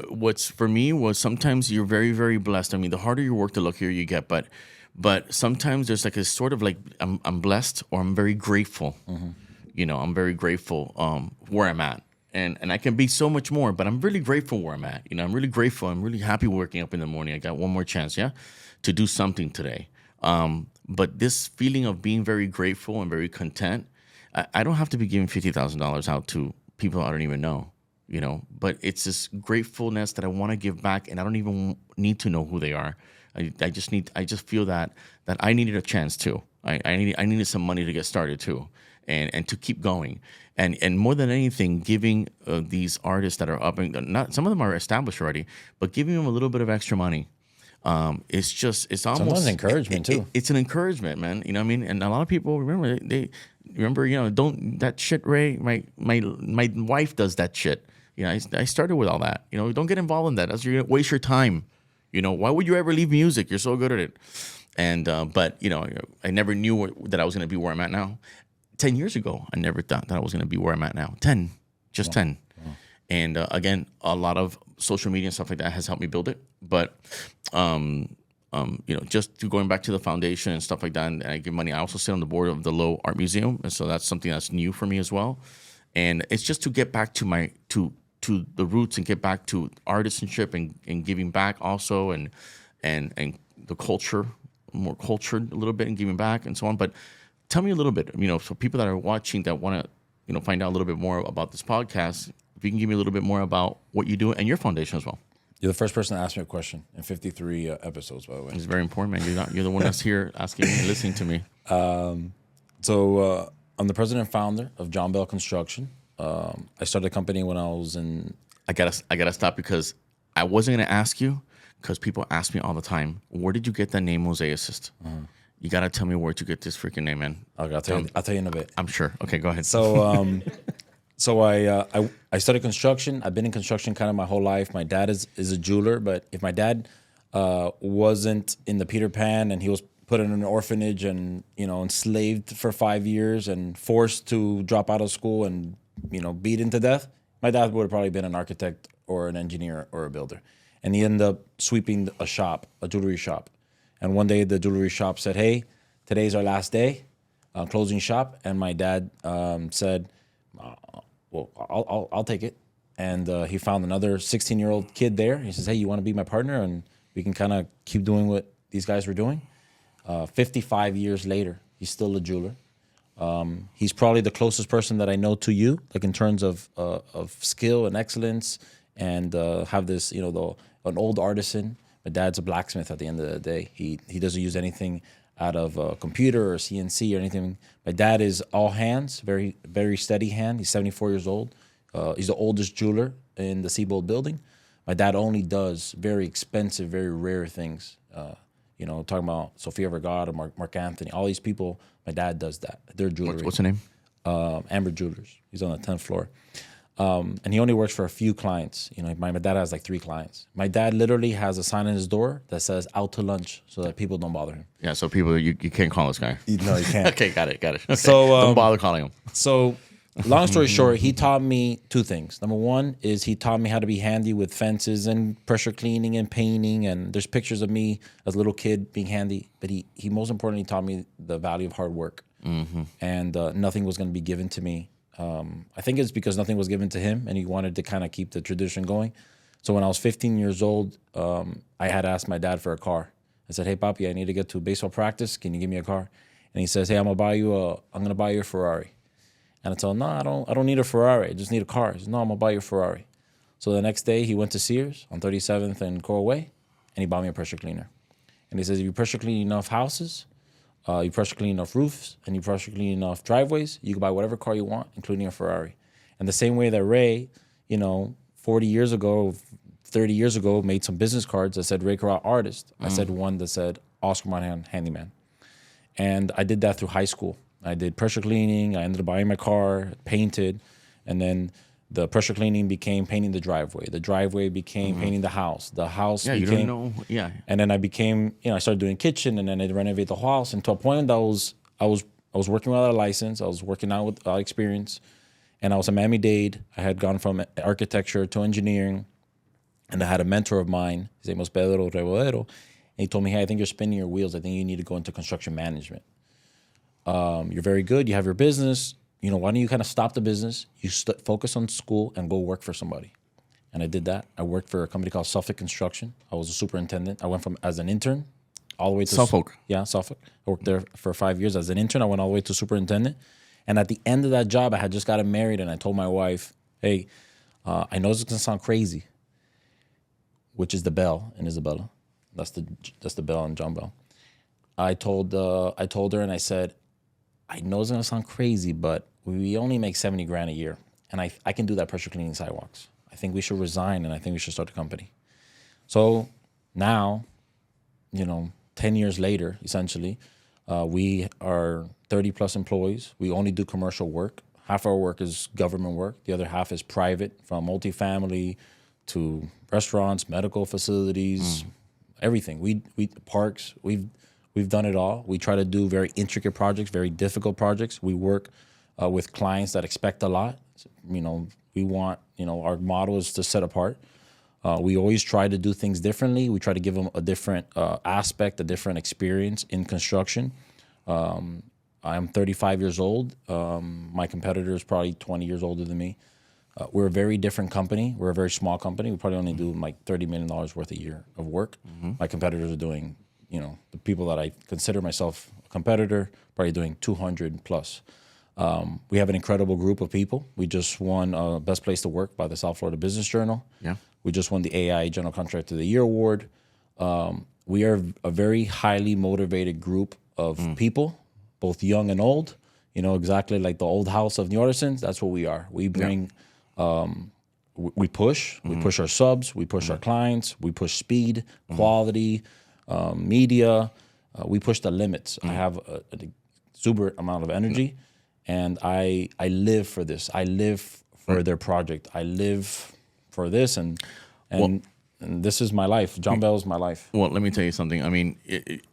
What's for me was sometimes you're very, very blessed. I mean, the harder you work, the luckier you get, but sometimes there's like a sort of like I'm blessed or I'm very grateful. Mm-hmm. I'm very grateful where I'm at. And I can be so much more, but I'm really grateful where I'm at. I'm really grateful. I'm really happy waking up in the morning. I got one more chance, to do something today. But this feeling of being very grateful and very content, I don't have to be giving $50,000 out to people I don't even know, But it's this gratefulness that I want to give back, and I don't even need to know who they are. I just feel that I needed a chance too. I needed some money to get started too. And to keep going, and more than anything, giving these artists that are up and not some of them are established already, but giving them a little bit of extra money, it's almost sometimes encouragement too. It's an encouragement, man. You know what I mean? And a lot of people remember don't that shit, Ray. My wife does that shit. I started with all that. Don't get involved in that. That's you're gonna waste your time. Why would you ever leave music? You're so good at it. And but I never knew that I was gonna be where I'm at now. 10 years ago, I never thought that I was going to be where I'm at now. 10. Wow. And again, a lot of social media and stuff like that has helped me build it. But, just going back to the foundation and stuff like that, and I give money. I also sit on the board of the Low Art Museum. And so that's something that's new for me as well. And it's just to get back to to the roots and get back to artisanship and giving back also and the culture, more cultured a little bit and giving back and so on. But tell me a little bit, so people that are watching that want to, find out a little bit more about this podcast, if you can give me a little bit more about what you do and your foundation as well. You're the first person to ask me a question in 53 episodes, by the way. It's very important, man. You're the one that's here asking me and listening to me. So I'm the president and founder of John Bell Construction. I started a company when I was in... I gotta stop because I wasn't gonna ask you because people ask me all the time, where did you get that name Mosaicist? You gotta tell me where to get this freaking name, man. Okay, I'll tell you in a bit. I'm sure. Okay, go ahead. So I started construction. I've been in construction kind of my whole life. My dad is a jeweler, but if my dad wasn't in the Peter Pan and he was put in an orphanage and enslaved for 5 years and forced to drop out of school and beaten to death, my dad would have probably been an architect or an engineer or a builder. And he ended up sweeping a jewelry shop. And one day the jewelry shop said, "Hey, today's our last day, closing shop." And my dad said, "Well, I'll take it." And he found another 16-year-old kid there. He says, "Hey, you want to be my partner? And we can kind of keep doing what these guys were doing." 55 years later, he's still a jeweler. He's probably the closest person that I know to you, like in terms of skill and excellence, and have this, an old artisan. My dad's a blacksmith at the end of the day. He doesn't use anything out of a computer or CNC or anything. My dad is all hands, very, very steady hand. He's 74 years old. He's the oldest jeweler in the Seabold building. My dad only does very expensive, very rare things. Talking about Sofia Vergara, Mark Anthony, all these people, my dad does that. Their jewelry. What's the name? Amber Jewelers. He's on the 10th floor. And he only works for a few clients. My dad has like 3 clients. My dad literally has a sign on his door that says "out to lunch" so that people don't bother him. Yeah, so people, you can't call this guy. No, you can't. Okay, got it. Okay. So don't bother calling him. So long story short, he taught me 2 things. Number one is he taught me how to be handy with fences and pressure cleaning and painting. And there's pictures of me as a little kid being handy. But he most importantly taught me the value of hard work. And nothing was going to be given to me. I think it's because nothing was given to him and he wanted to kind of keep the tradition going. So when I was 15 years old, I had asked my dad for a car. I said, "Hey, Papi, I need to get to baseball practice. Can you give me a car?" And he says, "Hey, I'm going to buy you a Ferrari." And I told him, "No, I don't need a Ferrari. I just need a car." He says, "No, I'm going to buy you a Ferrari." So the next day he went to Sears on 37th and Corral Way and he bought me a pressure cleaner. And he says, "If you pressure clean enough houses, you pressure clean enough roofs, and you pressure clean enough driveways, you can buy whatever car you want, including a Ferrari." And the same way that Ray, 40 years ago, 30 years ago, made some business cards that said Ray Corral artist. I said one that said Oscar Monahan handyman. And I did that through high school. I did pressure cleaning. I ended up buying my car, painted, and then the pressure cleaning became painting the driveway. The driveway became painting the house. The house became... you don't know. Yeah. And then I became, I started doing kitchen, and then I renovated the house. And to a point, I was working without a license. I was working out without experience. And I was a Miami-Dade. I had gone from architecture to engineering. And I had a mentor of mine. His name was Pedro Rebolero. And he told me, "Hey, I think you're spinning your wheels. I think you need to go into construction management. You're very good. You have your business. Why don't you kind of stop the business? You focus on school and go work for somebody." And I did that. I worked for a company called Suffolk Construction. I was a superintendent. I went from as an intern all the way to Suffolk. Yeah, Suffolk. I worked there for 5 years as an intern. I went all the way to superintendent. And at the end of that job, I had just gotten married, and I told my wife, "Hey, I know this is gonna sound crazy," which is the bell in Isabella. That's the bell in John Bell. I told her, and I said, "I know it's gonna sound crazy, but we only make 70 grand a year, and I can do that pressure cleaning sidewalks. I think we should resign, and I think we should start a company." So now, 10 years later, essentially, we are 30 plus employees. We only do commercial work. Half our work is government work. The other half is private, from multifamily to restaurants, medical facilities, everything. We parks. We've done it all. We try to do very intricate projects, very difficult projects. We work with clients that expect a lot. We want, our motto is to set apart. We always try to do things differently. We try to give them a different aspect, a different experience in construction. I'm 35 years old. My competitor is probably 20 years older than me. We're a very different company. We're a very small company. We probably only do like $30 million worth a year of work. My competitors are doing, the people that I consider myself a competitor, probably doing 200 plus. We have an incredible group of people. We just won Best Place to Work by the South Florida Business Journal. Yeah. We just won the AI General Contractor of the Year award. We are a very highly motivated group of people, both young and old. Exactly like the old house of New Orleans. That's what we are. We bring, we push our subs, we push our clients, we push speed, quality, media. We push the limits. I have an exuberant amount of energy, and I live for this. I live for their project. I live for this, and this is my life. John Bell is my life. Well, let me tell you something. I mean,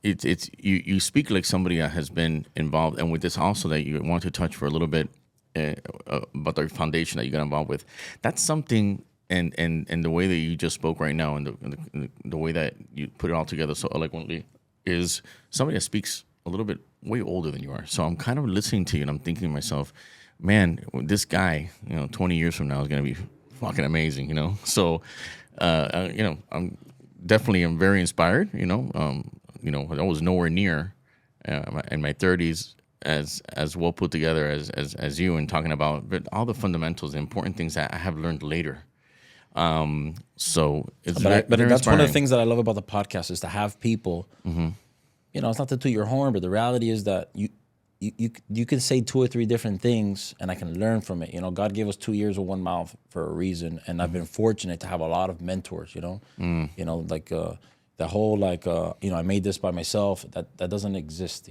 it's you speak like somebody that has been involved, and with this also that you want to touch for a little bit about the foundation that you got involved with. That's something, and the way that you just spoke right now, and the way that you put it all together so eloquently, is somebody that speaks a little bit way older than you are. So I'm kind of listening to you, and I'm thinking to myself, man, this guy, 20 years from now is going to be fucking amazing, So. I'm definitely very inspired. I was nowhere near in my 30s as well put together as you, and talking about all the fundamentals, the important things that I have learned later. So it's very that's inspiring. one of the things that I love about the podcast is to have people. It's not to toot your horn, but the reality is that you can say 2 or 3 different things, and I can learn from it. God gave us 2 ears and 1 mouth for a reason, and I've been fortunate to have a lot of mentors. Like the whole I made this by myself. That doesn't exist.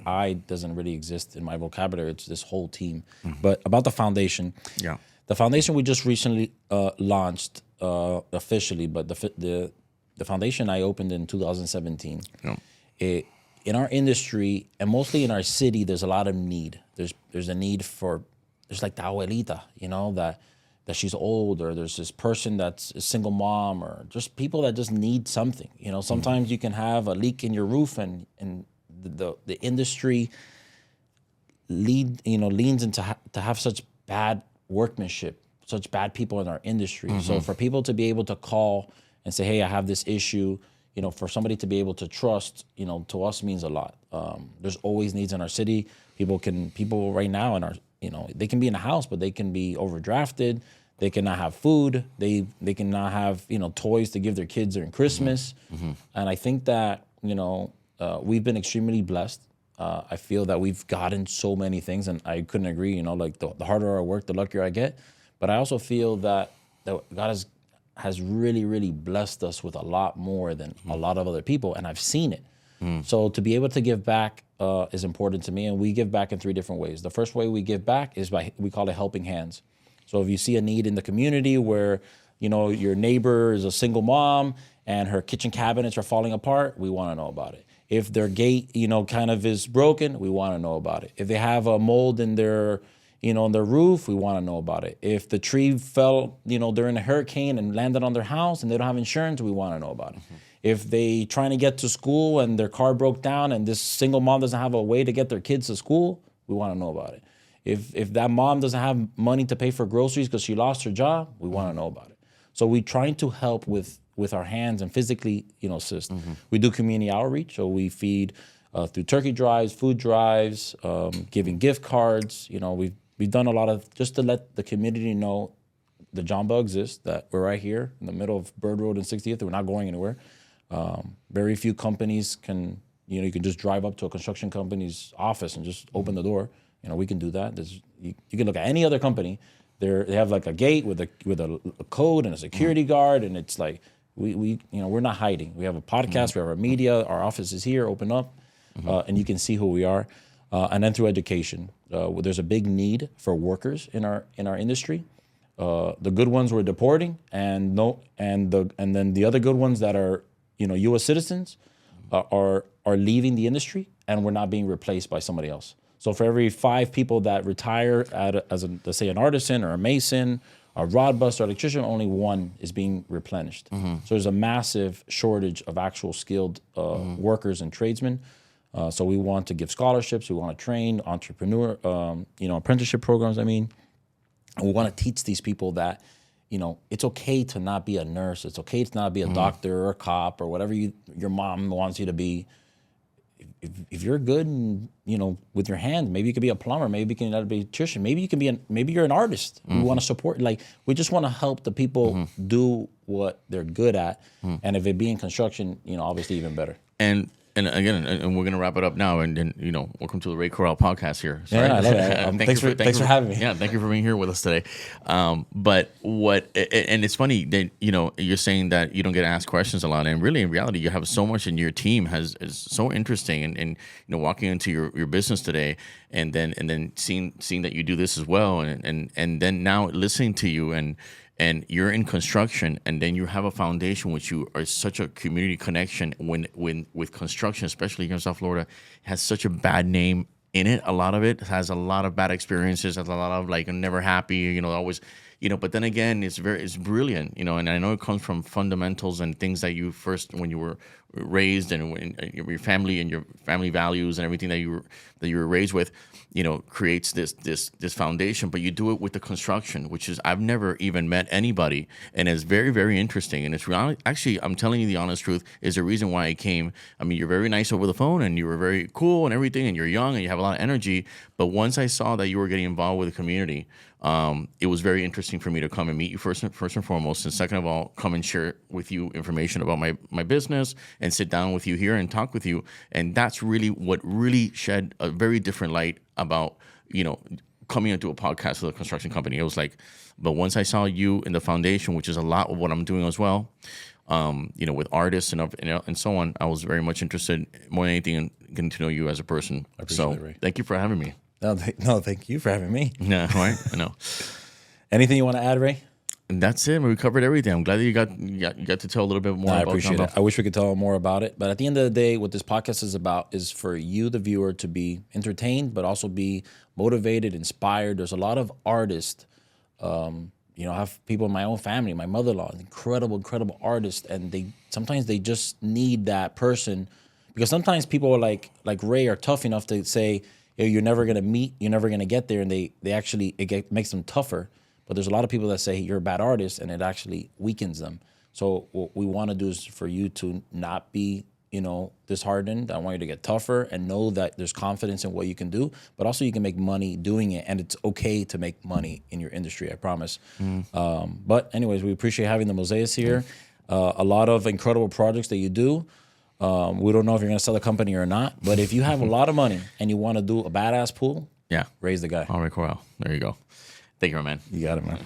I doesn't really exist in my vocabulary. It's this whole team. But about the foundation, the foundation we just recently launched officially, but the foundation I opened in 2017. In our industry, and mostly in our city, there's a lot of need. There's a need for, there's like the abuelita, that she's old, or there's this person that's a single mom, or just people that just need something. Sometimes you can have a leak in your roof, and the industry leans into to have such bad workmanship, such bad people in our industry. So for people to be able to call and say, hey, I have this issue, for somebody to be able to trust, to us means a lot. There's always needs in our city. People right now in our, they can be in a house, but they can be overdrafted. They cannot have food. They cannot have, toys to give their kids during Christmas. And I think that, we've been extremely blessed. I feel that we've gotten so many things, and I couldn't agree, like the harder I work, the luckier I get. But I also feel that God has really, really blessed us with a lot more than a lot of other people, and I've seen it. So to be able to give back is important to me, and we give back in 3 different ways. The first way we give back is we call it helping hands. So if you see a need in the community where, your neighbor is a single mom and her kitchen cabinets are falling apart, we want to know about it. If their gate, kind of is broken, we want to know about it. If they have a mold in their on their roof, we want to know about it. If the tree fell, during a hurricane and landed on their house and they don't have insurance, we want to know about it. If they trying to get to school and their car broke down and this single mom doesn't have a way to get their kids to school, we want to know about it. If that mom doesn't have money to pay for groceries because she lost her job, we want to know about it. So we're trying to help with our hands and physically, assist. We do community outreach, so we feed through turkey drives, food drives, giving gift cards. We've done a lot of, just to let the community know the John Bell exists, that we're right here in the middle of Bird Road and 60th. We're not going anywhere. Very few companies can, you can just drive up to a construction company's office and just open the door. We can do that. You can look at any other company. They have like a gate with a code and a security guard, and it's like we're not hiding. We have a podcast. We have our media. Our office is here. Open up, and you can see who we are. And then through education, there's a big need for workers in our industry. The good ones we're deporting, and then the other good ones that are U.S. citizens are leaving the industry, and we're not being replaced by somebody else. So for every 5 people that retire as let's say an artisan or a mason, a rod buster, electrician, only 1 is being replenished. So there's a massive shortage of actual skilled workers and tradesmen. So we want to give scholarships. We want to train entrepreneur, apprenticeship programs. And we want to teach these people that, it's okay to not be a nurse. It's okay to not be a doctor or a cop or whatever your mom wants you to be. if you're good and with your hands, maybe you could be a plumber, maybe you can be an electrician, maybe you can be maybe you're an artist. We want to support, like we just want to help the people do what they're good at, and if it be in construction, obviously even better. And again, and we're gonna wrap it up now. And then welcome to the Ray Corral podcast here. Yeah, I love it. Thanks for having me. Yeah, thank you for being here with us today. But and it's funny that you're saying that you don't get asked questions a lot, and really in reality, you have so much, and your team is so interesting. And walking into your business today, and then seeing that you do this as well, and then now listening to you and you're in construction, and then you have a foundation which you are such a community connection when with construction, especially here in South Florida, has such a bad name in it. A lot of it has a lot of bad experiences, has a lot of like never happy, always, but then again, it's brilliant, and I know it comes from fundamentals and things that you first, when you were raised, and when your family and your family values and everything that you were raised with, creates this foundation. But you do it with the construction, which is, I've never even met anybody, and it's very, very interesting. And it's really, actually, I'm telling you the honest truth, is the reason why I came. I mean, you're very nice over the phone, and you were very cool and everything, and you're young and you have a lot of energy. But once I saw that you were getting involved with the community, it was very interesting for me to come and meet you first and foremost, and second of all, come and share with you information about my business and sit down with you here and talk with you. And that's really what really shed a very different light about coming into a podcast with a construction company. It was like, but once I saw you in the foundation, which is a lot of what I'm doing as well, with artists and so on, I was very much interested more than anything in getting to know you as a person. I appreciate it, Ray. Thank you for having me. No, thank you for having me. Yeah, right. I know. Anything you want to add, Ray? And that's it. We covered everything. I'm glad that you got to tell a little bit more. I appreciate it. I wish we could tell more about it. But at the end of the day, what this podcast is about is for you, the viewer, to be entertained, but also be motivated, inspired. There's a lot of artists. I have people in my own family. My mother-in-law, incredible artist, and sometimes they just need that person, because sometimes people are like Ray are tough enough to say, you're never gonna meet, you're never gonna get there, and they actually makes them tougher. But there's a lot of people that say you're a bad artist, and it actually weakens them. So what we want to do is for you to not be, disheartened. I want you to get tougher and know that there's confidence in what you can do, but also you can make money doing it, and it's okay to make money in your industry, I promise. But anyways, we appreciate having the Mosaicists here. A lot of incredible projects that you do. We don't know if you're going to sell the company or not, but if you have a lot of money and you want to do a badass pool, yeah, raise the guy. All right, Corral. There you go. Thank you, man. You got it, man.